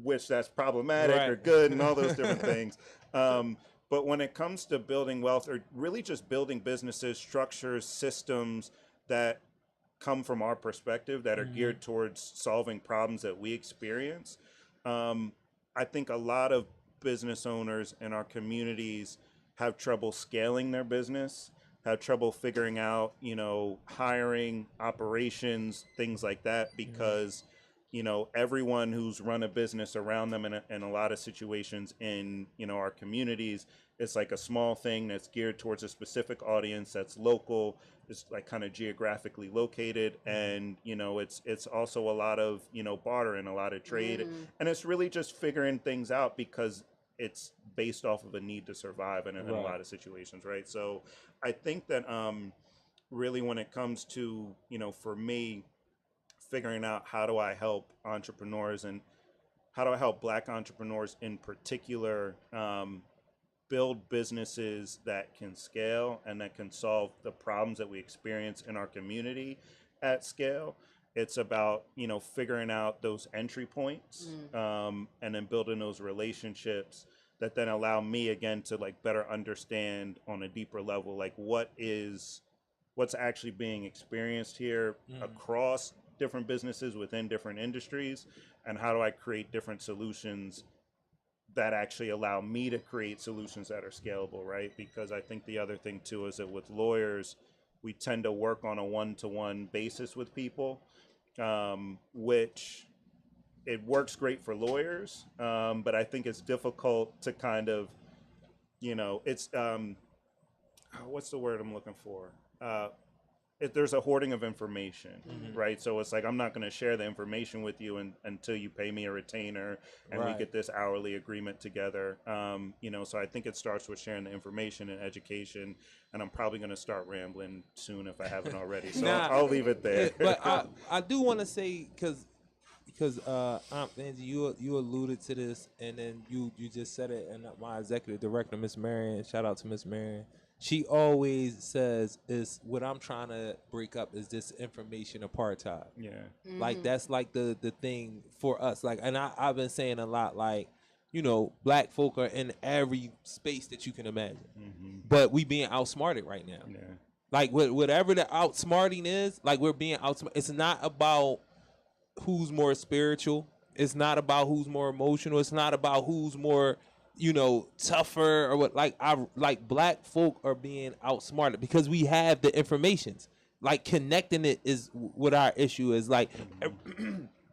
which that's problematic or good and all those different things. But when it comes to building wealth, or really just building businesses, structures, systems that come from our perspective, that are geared towards solving problems that we experience, I think a lot of business owners in our communities have trouble scaling their business, have trouble figuring out, hiring, operations, things like that, because everyone who's run a business around them in a lot of situations in, our communities, it's like a small thing that's geared towards a specific audience, that's local, it's like kind of geographically located. And, it's also a lot of, barter and a lot of trade. And it's really just figuring things out, because it's based off of a need to survive in a lot of situations, right? So I think that really when it comes to, for me, figuring out how do I help entrepreneurs, and how do I help black entrepreneurs in particular build businesses that can scale and that can solve the problems that we experience in our community at scale. It's about, figuring out those entry points, and then building those relationships that then allow me again to like better understand on a deeper level, like what's actually being experienced here across different businesses within different industries, and how do I create different solutions that actually allow me to create solutions that are scalable, right? Because I think the other thing too is that with lawyers, we tend to work on a one-to-one basis with people, which it works great for lawyers, but I think it's difficult to kind of, it's what's the word I'm looking for? There's a hoarding of information, right? So it's like, I'm not going to share the information with you until you pay me a retainer and we get this hourly agreement together. So I think it starts with sharing the information and education, and I'm probably going to start rambling soon if I haven't already. So I'll leave it there. But I do want to say, because Aunt Angie, you alluded to this, and then you just said it, and my executive director, Miss Marion, shout out to Miss Marion. She always says, is what I'm trying to break up is this information apartheid. Yeah. Like, that's like the thing for us. Like, and I've been saying a lot, like, black folk are in every space that you can imagine. But we being outsmarted right now. Yeah. Like, whatever the outsmarting is, like, we're being outsmarted. It's not about who's more spiritual. It's not about who's more emotional. It's not about who's more, tougher or what. Like black folk are being outsmarted because we have the informations. Like, connecting it is what our issue is. Like,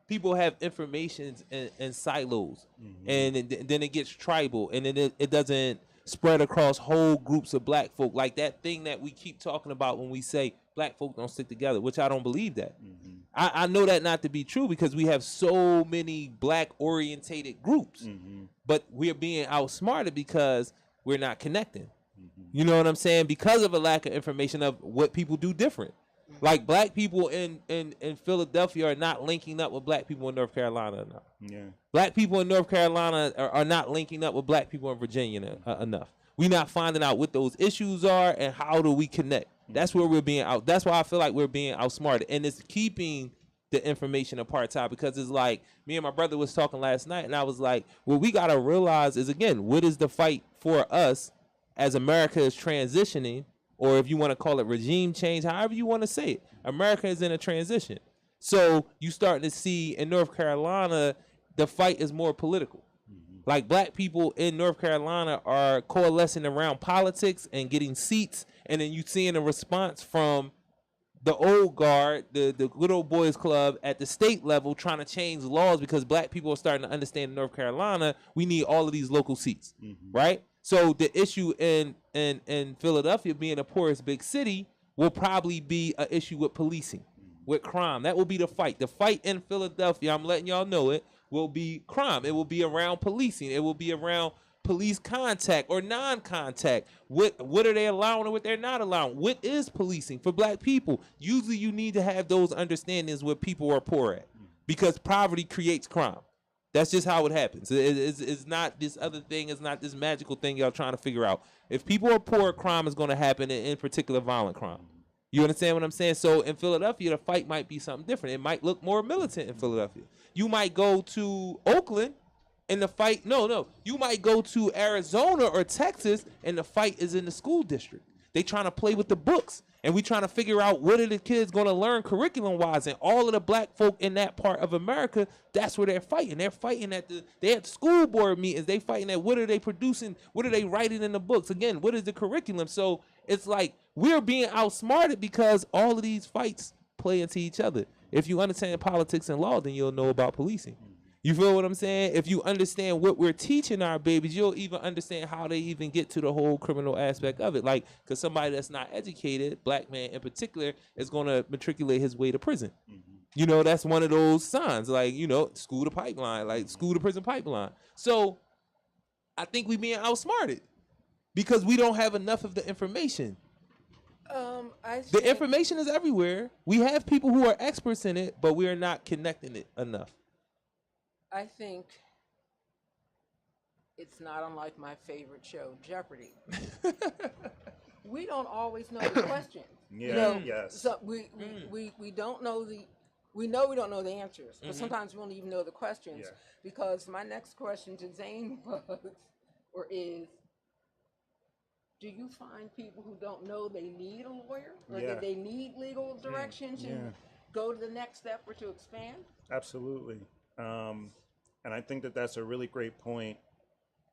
people have informations in silos, and then it gets tribal, and then it doesn't spread across whole groups of black folk. Like that thing that we keep talking about when we say black folk don't stick together, which I don't believe that. I know that not to be true, because we have so many black orientated groups, but we're being outsmarted because we're not connecting. You know what I'm saying? Because of a lack of information of what people do different. Like black people in Philadelphia are not linking up with black people in North Carolina enough. Yeah. Black people in North Carolina are not linking up with black people in Virginia enough. We're not finding out what those issues are and how do we connect. That's where we're being out. That's why I feel like we're being outsmarted. And it's keeping the information apart, Ty, because it's like me and my brother was talking last night, and I was like, what we got to realize is, again, what is the fight for us as America is transitioning, or if you want to call it regime change, however you want to say it. America is in a transition. So you starting to see in North Carolina, the fight is more political. Like black people in North Carolina are coalescing around politics and getting seats, and then you seeing a response from the old guard, the good old boys club at the state level trying to change laws because black people are starting to understand in North Carolina we need all of these local seats, right? So the issue in Philadelphia being the poorest big city will probably be an issue with policing, with crime. That will be the fight. The fight in Philadelphia, I'm letting y'all know it, will be crime. It will be around policing. It will be around police contact or non-contact. What are they allowing and what they're not allowing? What is policing for black people? Usually you need to have those understandings where people are poor at, because poverty creates crime. That's just how it happens. It's not this other thing. It's not this magical thing y'all trying to figure out. If people are poor, crime is going to happen, in particular violent crime. You understand what I'm saying? So in Philadelphia, the fight might be something different. It might look more militant in Philadelphia. You might go to Oakland and the fight, no. You might go to Arizona or Texas and the fight is in the school district. They trying to play with the books. And we trying to figure out what are the kids going to learn curriculum-wise. And all of the black folk in that part of America, that's where they're fighting. They're fighting they at school board meetings. They fighting at what are they producing? What are they writing in the books? Again, what is the curriculum? So it's like we're being outsmarted because all of these fights play into each other. If you understand politics and law, then you'll know about policing. You feel what I'm saying? If you understand what we're teaching our babies, you'll even understand how they even get to the whole criminal aspect of it. Like, because somebody that's not educated, black man in particular, is going to matriculate his way to prison. You know, that's one of those signs. Like, you know, school to pipeline, like school to prison pipeline. So I think we being outsmarted because we don't have enough of the information. The information is everywhere. We have people who are experts in it, but we are not connecting it enough. I think it's not unlike my favorite show, Jeopardy. We don't always know the questions. Yeah. You know, Yes. So we don't know we don't know the answers, but sometimes we don't even know the questions. Yeah. Because my next question to Zane is, do you find people who don't know they need a lawyer or that they need legal direction to go to the next step or to expand? Absolutely. And I think that that's a really great point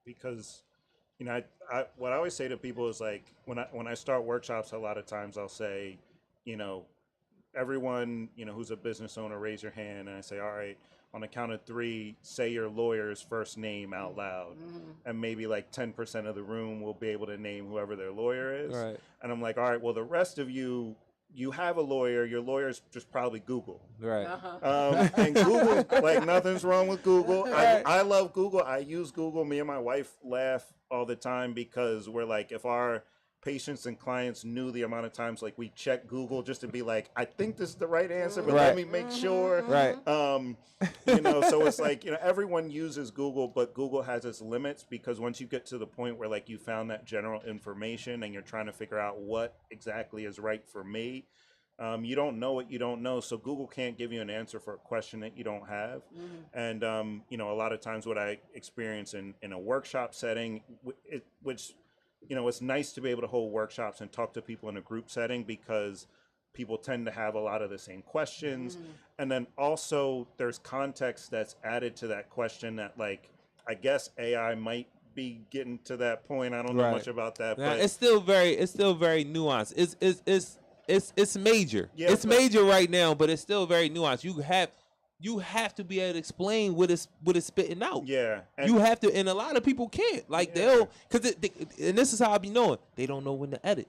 because, you know, I what I always say to people is like when I start workshops, a lot of times I'll say, you know, everyone, you know, who's a business owner, raise your hand, and I say, all right, on the count of 3, say your lawyer's first name out loud, and maybe like 10% of the room will be able to name whoever their lawyer is. Right. And I'm like, all right, well, the rest of you have a lawyer. Your lawyer's just probably Google. Right. And Google, like nothing's wrong with Google. I love Google. I use Google. Me and my wife laugh all the time because we're like, if our patients and clients knew the amount of times like we check Google just to be like, I think this is the right answer, but let me make sure. Right. You know, so it's like, you know, everyone uses Google, but Google has its limits because once you get to the point where like you found that general information and you're trying to figure out what exactly is right for me, you don't know what you don't know. So Google can't give you an answer for a question that you don't have. And, you know, a lot of times what I experience in a workshop setting, which, you know, it's nice to be able to hold workshops and talk to people in a group setting because people tend to have a lot of the same questions. And then also there's context that's added to that question that, like, I guess AI might be getting to that point. I don't know much about that, but it's still very nuanced. It's major. Yeah, it's major right now, but it's still very nuanced. You have to be able to explain what it's spitting out. Yeah. You have to, and a lot of people can't. Like, and this is how I be knowing. They don't know when to edit.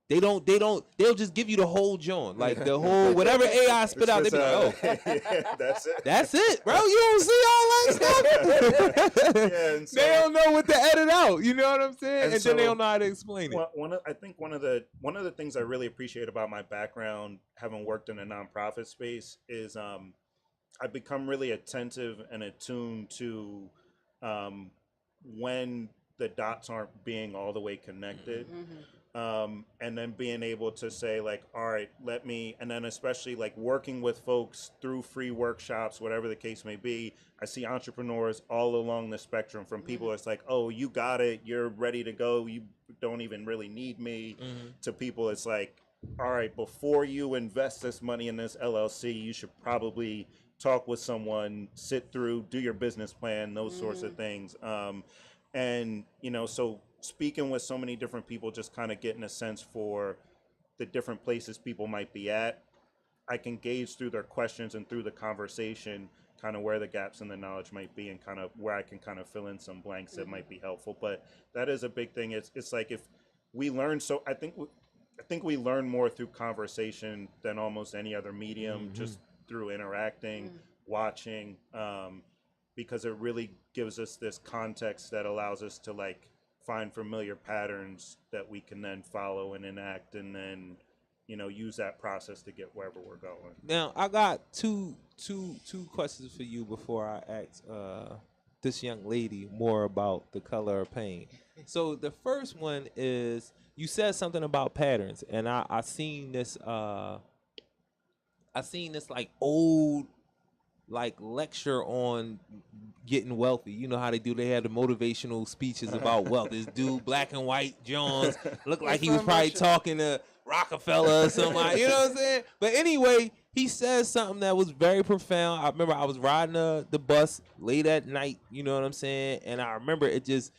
They'll just give you the whole joint, like the whole whatever AI spit It's out. They just, be like, oh, yeah, that's it. that's it, bro. You don't see all that stuff. Yeah, and so, They don't know what to edit out. You know what I'm saying? And so, then they don't know how to explain it. I think one of the things I really appreciate about my background, having worked in a nonprofit space, is I've become really attentive and attuned to when the dots aren't being all the way connected. And then being able to say, like, all right, and then especially like working with folks through free workshops, whatever the case may be. I see entrepreneurs all along the spectrum, from people it's like, oh, you got it, you're ready to go, you don't even really need me, to people it's like, all right, before you invest this money in this LLC, you should probably talk with someone, sit through, do your business plan, those sorts of things. And, so speaking with so many different people, just kind of getting a sense for the different places people might be at, I can gauge through their questions and through the conversation kind of where the gaps in the knowledge might be, and kind of where I can kind of fill in some blanks that might be helpful. But that is a big thing. It's like, if we learn, so I think we learn more through conversation than almost any other medium, just through interacting, watching, because it really gives us this context that allows us to like find familiar patterns that we can then follow and enact, and then use that process to get wherever we're going. Now, I got two questions for you before I ask this young lady more about the color of pain. So the first one is, you said something about patterns, and I seen this like old like lecture on getting wealthy. You know how they do? They had the motivational speeches about wealth. This dude, black and white Jones, looked like he was probably talking to Rockefeller or something. You know what I'm saying? But anyway, he says something that was very profound. I remember I was riding the bus late at night. You know what I'm saying? And I remember it just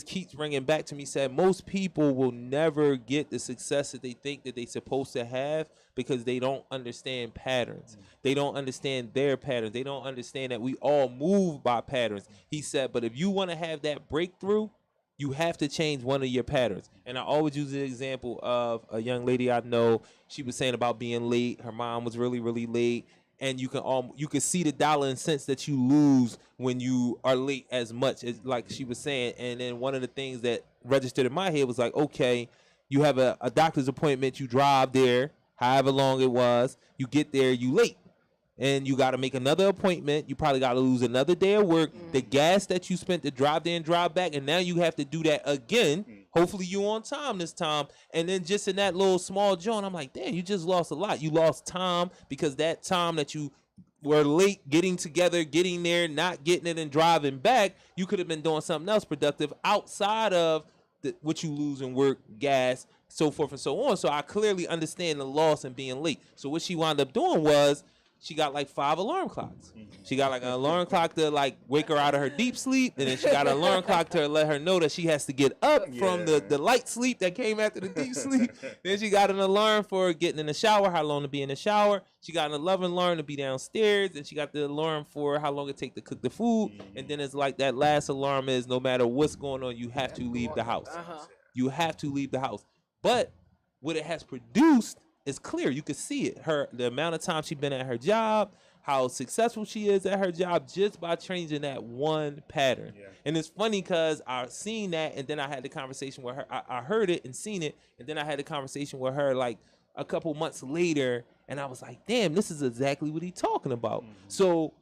keeps bringing back to me. Said most people will never get the success that they think that they're supposed to have, because they don't understand patterns. They don't understand their patterns. They don't understand that we all move by patterns. He said, but if you want to have that breakthrough, you have to change one of your patterns. And I always use the example of a young lady I know. She was saying about being late. Her mom was really, really late. And you can see the dollar and cents that you lose when you are late as much as, like she was saying. And then one of the things that registered in my head was like, okay, you have a doctor's appointment, you drive there, however long it was, you get there, you late. And you got to make another appointment. You probably got to lose another day of work. The gas that you spent to drive there and drive back, and now you have to do that again. Hopefully you on time this time. And then just in that little small joint, I'm like, damn, you just lost a lot. You lost time, because that time that you were late getting together, getting there, not getting it, and driving back, you could have been doing something else productive outside of what you lose in work, gas, so forth and so on. So I clearly understand the loss and being late. So what she wound up doing was, she got like 5 alarm clocks. She got like an alarm clock to like wake her out of her deep sleep, and then she got an alarm clock to let her know that she has to get up from the light sleep that came after the deep sleep. Then she got an alarm for getting in the shower, how long to be in the shower. She got an alarm to be downstairs, and she got the alarm for how long it take to cook the food. And then it's like that last alarm is, no matter what's going on, you have to leave the house. You have to leave the house. But what it has produced, it's clear. You can see it. The amount of time she's been at her job, how successful she is at her job, just by changing that one pattern. And it's funny because I seen that, and then I had the conversation with her. I heard it and seen it, and then I had the conversation with her like a couple months later, and I was like, damn, this is exactly what he's talking about. So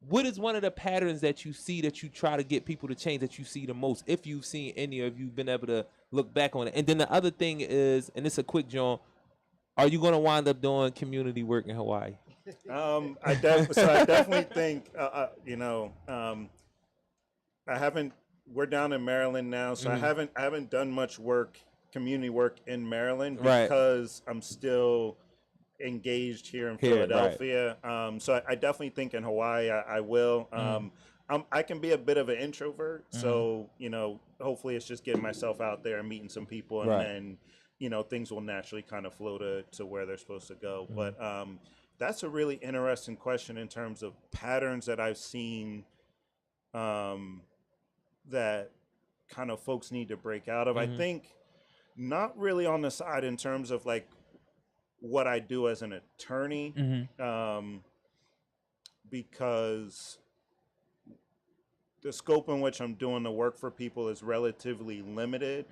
what is one of the patterns that you see that you try to get people to change, that you see the most, if you've seen any, or if you've been able to look back on it? And then the other thing is, and it's a quick John, are you going to wind up doing community work in Hawaii? I definitely think, I haven't. We're down in Maryland now, so I haven't done much community work in Maryland, because I'm still engaged here in Philadelphia. So I definitely think in Hawaii I will. I can be a bit of an introvert, so hopefully it's just getting myself out there and meeting some people, and then things will naturally kind of flow to where they're supposed to go. But that's a really interesting question in terms of patterns that I've seen that kind of folks need to break out of. I think Not really on the side in terms of like what I do as an attorney, because the scope in which I'm doing the work for people is relatively limited.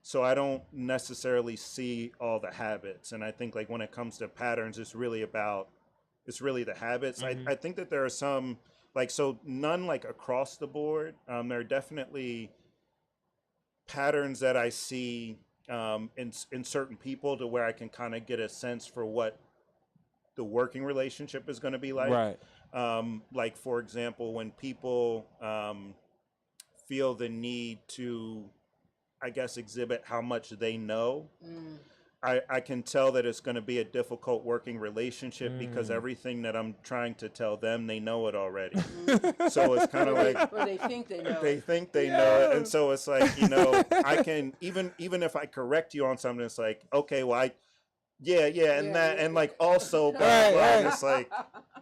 So I don't necessarily see all the habits. And I think like when it comes to patterns, it's really the habits. I think that there are some like, so none like across the board. There are definitely patterns that I see in certain people to where I can kind of get a sense for what the working relationship is going to be like. Right. Like for example, when people feel the need to, I guess, exhibit how much they know, I can tell that it's going to be a difficult working relationship because everything that I'm trying to tell them, they know it already. So it's kind of like, or they think they know. they think they know it, and so it's like, you know, I can even if I correct you on something, it's like, okay, well, and like also, blah, blah, blah, and it's like,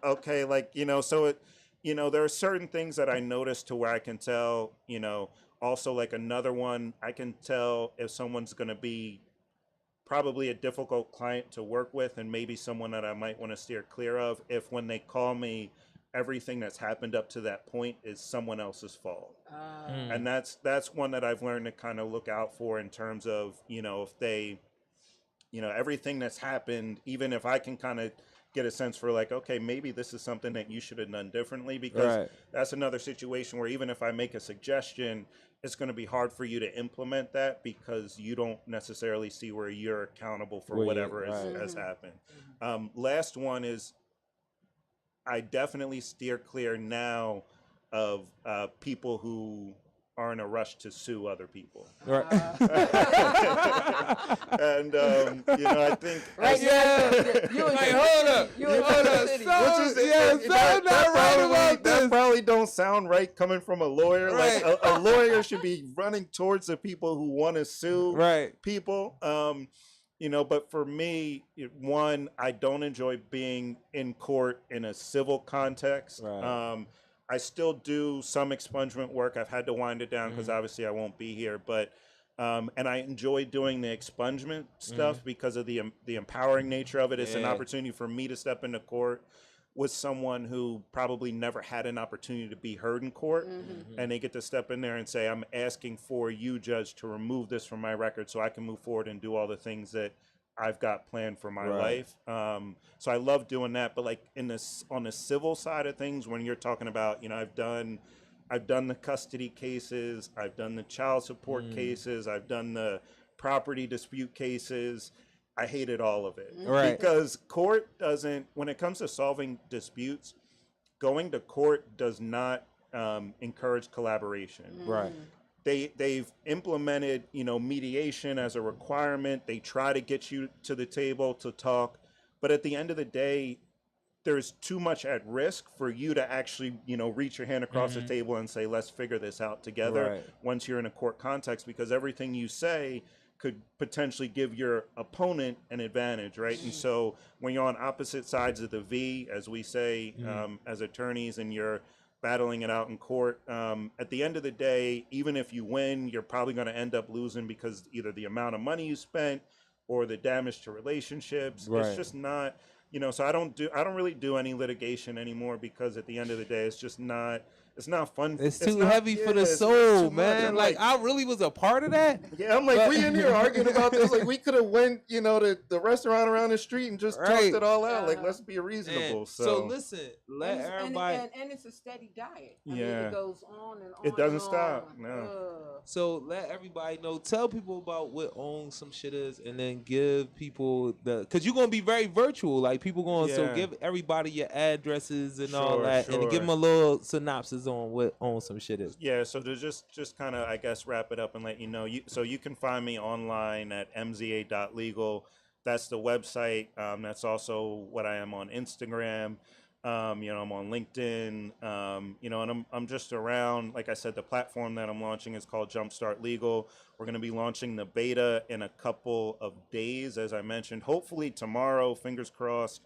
okay, like, you know, so it, you know, there are certain things that I notice to where I can tell, you know, also like another one, I can tell if someone's going to be probably a difficult client to work with and maybe someone that I might want to steer clear of if when they call me, everything that's happened up to that point is someone else's fault. And that's one that I've learned to kind of look out for in terms of, you know, if they, you know, everything that's happened, even if I can kind of get a sense for like, okay, maybe this is something that you should have done differently, because that's another situation where even if I make a suggestion, it's going to be hard for you to implement that because you don't necessarily see where you're accountable for whatever has happened. Last one is, I definitely steer clear now of people who are in a rush to sue other people. Right. And you know, I think Right, you Like, hold up. that probably don't sound right coming from a lawyer. Right. Like a lawyer should be running towards the people who want to sue people. You know, but for me, one, I don't enjoy being in court in a civil context. I still do some expungement work. I've had to wind it down because obviously I won't be here, but and I enjoy doing the expungement stuff because of the empowering nature of it. It's an opportunity for me to step into court with someone who probably never had an opportunity to be heard in court, and they get to step in there and say, I'm asking for you, judge, to remove this from my record so I can move forward and do all the things that I've got planned for my life. So I love doing that. But like on the civil side of things, when you're talking about, you know, I've done the custody cases, I've done the child support cases, I've done the property dispute cases. I hated all of it because court doesn't, when it comes to solving disputes, going to court does not encourage collaboration. They've implemented, you know, mediation as a requirement. They try to get you to the table to talk, but at the end of the day, there's too much at risk for you to actually, you know, reach your hand across the table and say, let's figure this out together once you're in a court context, because everything you say could potentially give your opponent an advantage, right? And so when you're on opposite sides of the V, as we say, as attorneys, and you're battling it out in court, at the end of the day, even if you win, you're probably going to end up losing because either the amount of money you spent or the damage to relationships. It's just not, you know, so I don't really do any litigation anymore because at the end of the day, it's just not, it's not fun. It's too heavy for the soul, man. Like, I really was a part of that. Yeah, I'm like, we in here arguing about this. Like, we could have went, you know, to the restaurant around the street and just talked it all out. Like, let's be reasonable. And so listen, let and everybody. And it's a steady diet. I mean, it goes on and on. It doesn't and stop. on. No. So let everybody know. Tell people about what Own Some Shit is, and then give people because you're gonna be very virtual. Like people going so give everybody your addresses and all that, and give them a little synopsis on what Own Some Shit is. Yeah. So to just kind of, I guess, wrap it up and let you know. So you can find me online at mza.legal. That's the website. That's also what I am on Instagram. You know, I'm on LinkedIn, you know, and I'm just around. Like I said, the platform that I'm launching is called Jumpstart Legal. We're going to be launching the beta in a couple of days, as I mentioned, hopefully tomorrow, fingers crossed.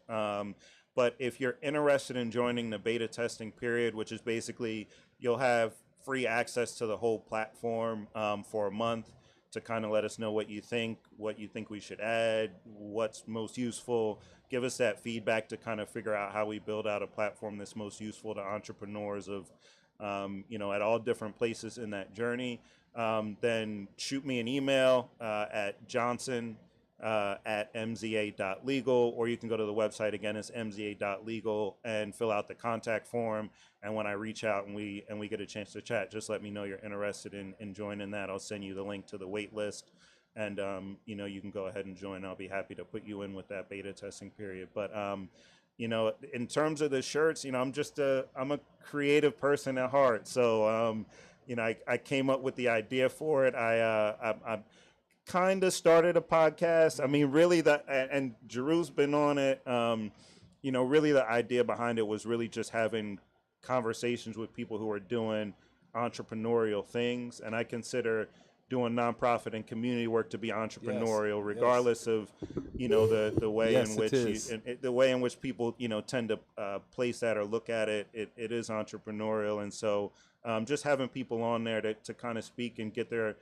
But if you're interested in joining the beta testing period, which is basically you'll have free access to the whole platform for a month. to kind of let us know what you think we should add, what's most useful. Give us that feedback to kind of figure out how we build out a platform that's most useful to entrepreneurs of, at all different places in that journey. Then shoot me an email at Johnson at mza.legal, or you can go to the website again. It's mza.legal and fill out the contact form. And when I reach out and we get a chance to chat, just let me know you're interested in joining that. I'll send you the link to the wait list, and you can go ahead and join. I'll be happy to put you in with that beta testing period. But in terms of the shirts, I'm a creative person at heart. So I came up with the idea for it. I kind of started a podcast. I mean, really, and Jarue's been on it. Really, the idea behind it was really just having conversations with people who are doing entrepreneurial things, and I consider doing nonprofit and community work to be entrepreneurial, regardless of the way in which the way in which people tend to place that or look at it. It is entrepreneurial, and so just having people on there to kind of speak and get their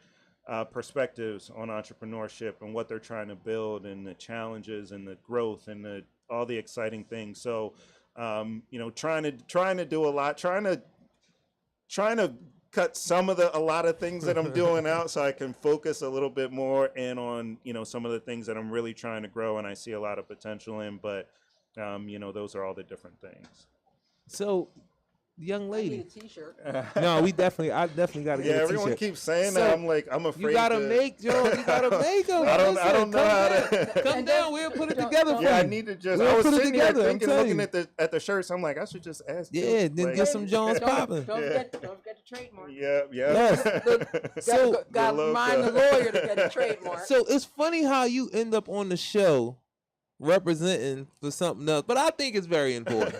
perspectives on entrepreneurship and what they're trying to build and the challenges and the growth and all the exciting things. So trying to do a lot, trying to cut a lot of things that I'm doing out so I can focus a little bit more in on, some of the things that I'm really trying to grow and I see a lot of potential in, but those are all the different things. So, young lady. I need a t-shirt. No, I definitely got to get a t-shirt. Yeah, everyone keeps saying that. I'm like, I'm afraid. You gotta make them. I don't know how to. Come down. We'll put it together for you. Yeah, I need to just. I was sitting here thinking, looking at the shirts. I'm like, I should just ask. Yeah, then get some Jones popping. Don't forget the trademark. Yeah. Yes. So got to remind the lawyer to get a trademark. So it's funny how you end up on the show representing for something else, but I think it's very important.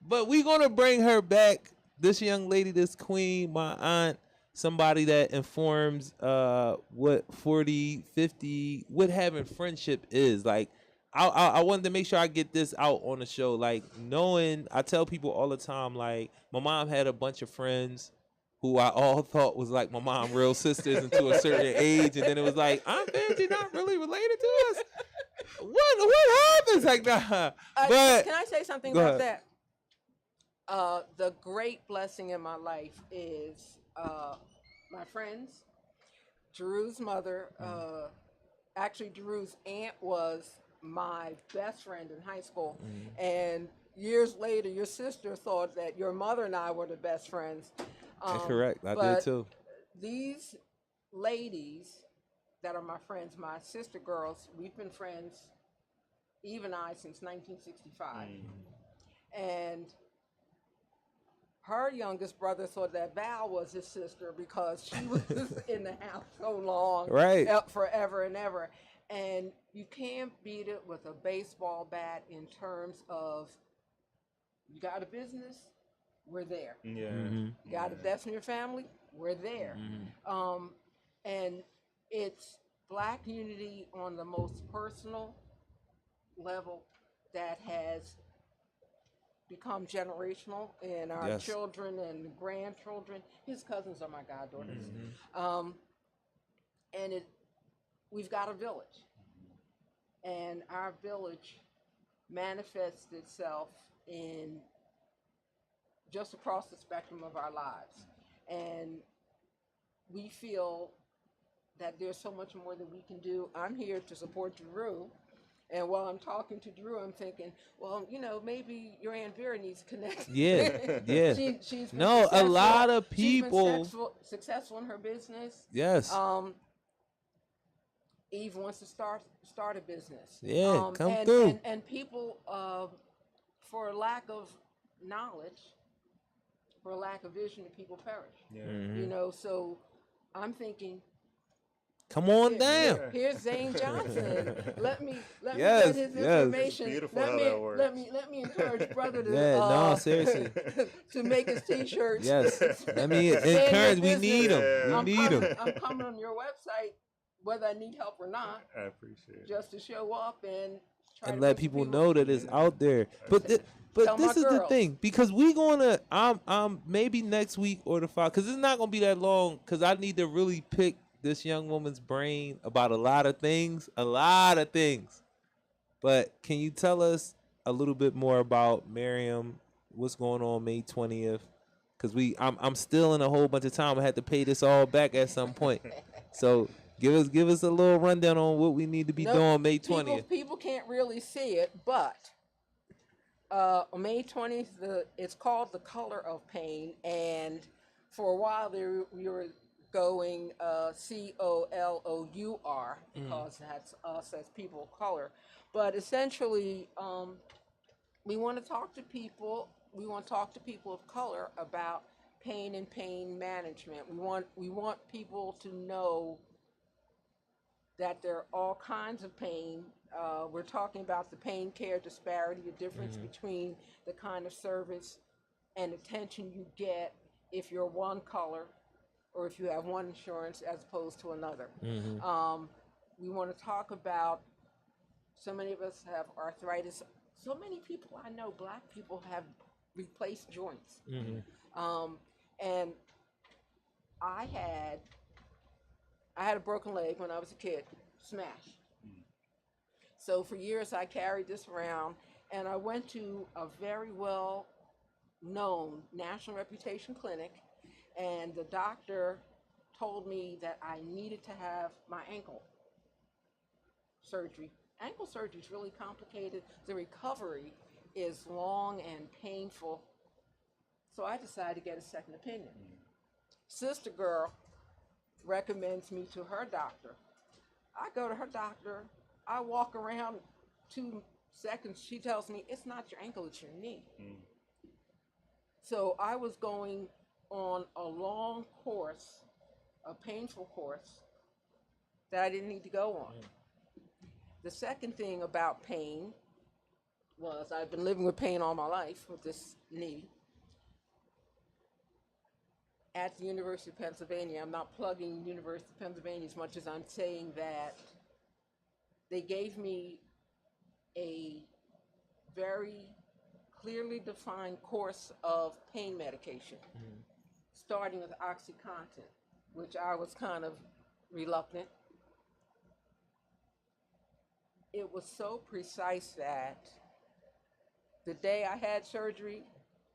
But we're going to bring her back, this young lady, this queen, my aunt, somebody that informs what 40, 50, what having friendship is. Like, I wanted to make sure I get this out on the show. Like, I tell people all the time, like, my mom had a bunch of friends who I all thought was like my mom, real sisters until a certain age. And then it was like, Aunt Benji not really related to us. What happens? Like, nah. But can I say something about that? The great blessing in my life is my friends. Jarue's mother, actually Jarue's aunt was my best friend in high school. And years later, your sister thought that your mother and I were the best friends. That's correct. I did too. These ladies that are my friends, my sister girls, we've been friends, Eve and I, since 1965. And her youngest brother thought that Val was his sister because she was in the house so long, right, forever and ever. And you can't beat it with a baseball bat in terms of, you got a business, we're there. Yeah. You got a death in your family, we're there. And it's Black unity on the most personal level that has become generational in our children and grandchildren. His cousins are my goddaughters. And we've got a village. And our village manifests itself in just across the spectrum of our lives. And we feel that there's so much more that we can do. I'm here to support Jarue. And while I'm talking to Drew, I'm thinking, well, maybe your Aunt Vera needs to connect. Yeah. She's a lot of people. She's been successful in her business. Yes. Eve wants to start a business. Yeah, come through. And people, for lack of knowledge, for lack of vision, people perish. Yeah. So I'm thinking, come on down. Here's Zane Johnson. Let me get his information. It's beautiful how that works. Let me encourage brother to seriously, to make his t-shirts. Yes. Let me encourage. We need them. I'm coming on your website, whether I need help or not. I appreciate it. Just to show up and try to let people know that it's out there. But this is the thing, because we gonna I'm maybe next week or the 5, because it's not gonna be that long, because I need to really pick this young woman's brain about a lot of things, a lot of things. But can you tell us a little bit more about Miriam? What's going on May 20th? Because I'm still in a whole bunch of time. I had to pay this all back at some point. So give us a little rundown on what we need to be doing May 20th. People can't really see it, but May 20th, it's called The Color of Pain, and for a while there we were going COLOUR because that's us as people of color. But essentially, we want to talk to people. We want to talk to people of color about pain and pain management. We want people to know that there are all kinds of pain. We're talking about the pain care disparity, the difference between the kind of service and attention you get if you're one color or if you have one insurance as opposed to another. We want to talk about, so many of us have arthritis. So many people I know, black people, have replaced joints. And I had a broken leg when I was a kid, smash. So for years I carried this around, and I went to a very well known national reputation clinic, and the doctor told me that I needed to have my ankle surgery. Ankle surgery is really complicated. The recovery is long and painful. So I decided to get a second opinion. Sister girl recommends me to her doctor. I go to her doctor. I walk around 2 seconds. She tells me, it's not your ankle, it's your knee. So I was going on a long course, a painful course, that I didn't need to go on. The second thing about pain was I've been living with pain all my life with this knee. At the University of Pennsylvania, I'm not plugging University of Pennsylvania as much as I'm saying that they gave me a very clearly defined course of pain medication, starting with OxyContin, which I was kind of reluctant. It was so precise that the day I had surgery,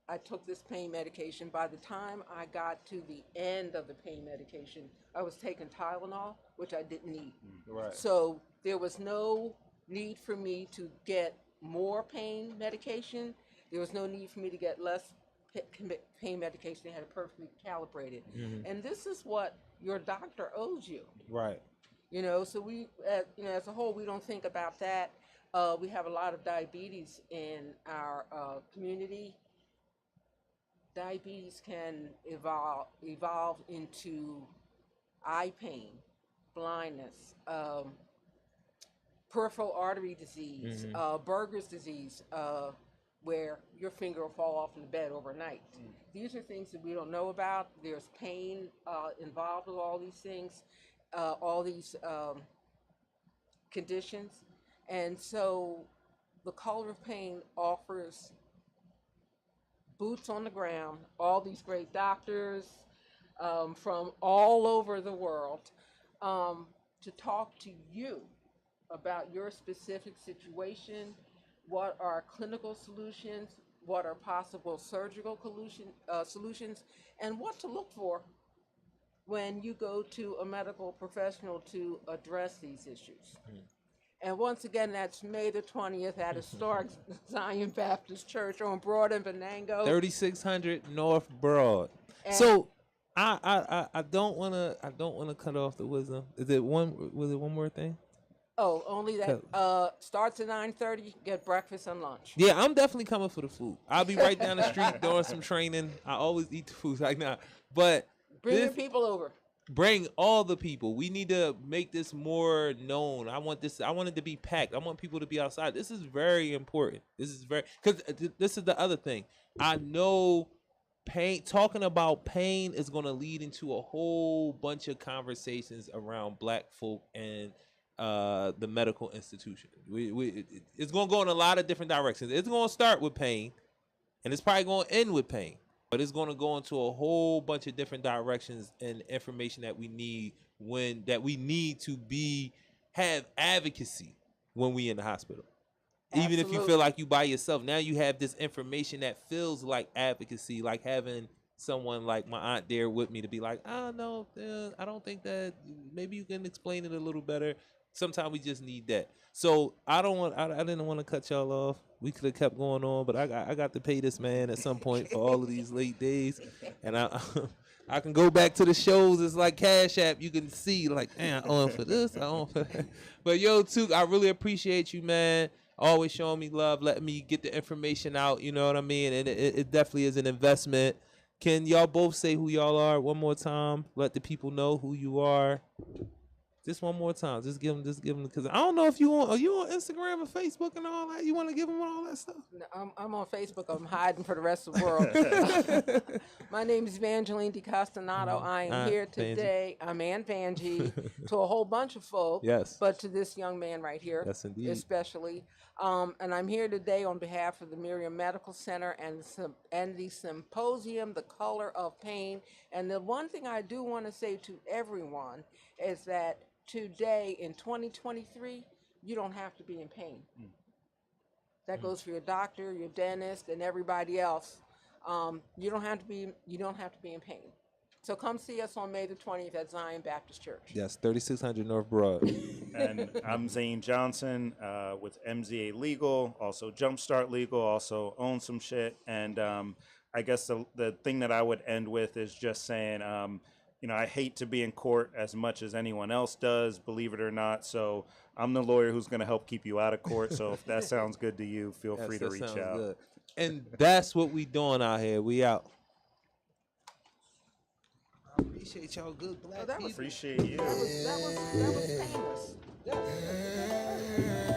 I took this pain medication. By the time I got to the end of the pain medication, I was taking Tylenol, which I didn't need. Right. So there was no need for me to get more pain medication. There was no need for me to get less pain medication. They had it perfectly calibrated. And this is what your doctor owes you. Right. You know, so we, as a whole, we don't think about that. We have a lot of diabetes in our community. Diabetes can evolve into eye pain, blindness, peripheral artery disease, Berger's disease, where your finger will fall off in the bed overnight. These are things that we don't know about. There's pain involved with all these things, all these conditions. And so the Color of Pain offers boots on the ground, all these great doctors from all over the world to talk to you about your specific situation, what are clinical solutions, what are possible surgical solutions, and what to look for when you go to a medical professional to address these issues. And once again, that's May the 20th at historic Zion Baptist Church on Broad and Venango. 3600 North Broad. And so I don't wanna cut off the wisdom. Was it one more thing? Oh, only that starts at 9:30, get breakfast and lunch. Yeah, I'm definitely coming for the food. I'll be right down the street doing some training. I always eat the food like now. But bring your people over. Bring all the people. We need to make this more known. I want it to be packed. I want people to be outside. This is very important. Because this is the other thing. I know talking about pain is going to lead into a whole bunch of conversations around black folk and the medical institution. It's going to go in a lot of different directions. It's going to start with pain, and it's probably going to end with pain. But it's going to go into a whole bunch of different directions and information that we need that we need to have advocacy when we in the hospital. Even if you Absolutely. feel like you by yourself, now you have this information that feels like advocacy, like having someone like my aunt there with me to be like, oh no, I don't think that. Maybe you can explain it a little better. Sometimes we just need that. So I didn't want to cut y'all off. We could have kept going on, but I got to pay this man at some point for all of these late days, and I I can go back to the shows. It's like Cash App. You can see like, man, I own for this, I own for that. But yo, Took, I really appreciate you, man. Always showing me love, letting me get the information out. You know what I mean? And it definitely is an investment. Can y'all both say who y'all are one more time? Let the people know who you are. Just one more time. Just give them, because I don't know if are you on Instagram or Facebook and all that? You want to give them all that stuff? No, I'm on Facebook. I'm hiding for the rest of the world. My name is Evangeline DiCastonato. I am here today. I'm Aunt Vanjie to a whole bunch of folk. Yes. But to this young man right here, Yes, indeed. especially. And I'm here today on behalf of the Miriam Medical Center and the symposium, The Color of Pain. And the one thing I do want to say to everyone is that today in 2023, you don't have to be in pain. That goes for your doctor, your dentist, and everybody else. You don't have to be in pain. So come see us on May the 20th at Zion Baptist Church. Yes, 3600 North Broad. And I'm Zane Johnson with MZA Legal, also Jumpstart Legal, also own some shit. And I guess the thing that I would end with is just saying, I hate to be in court as much as anyone else does, believe it or not. So I'm the lawyer who's going to help keep you out of court. So if that sounds good to you, feel free to reach out. Good. And that's what we doing out here. We out. I appreciate y'all good black people. Appreciate you. That was painless. Yes.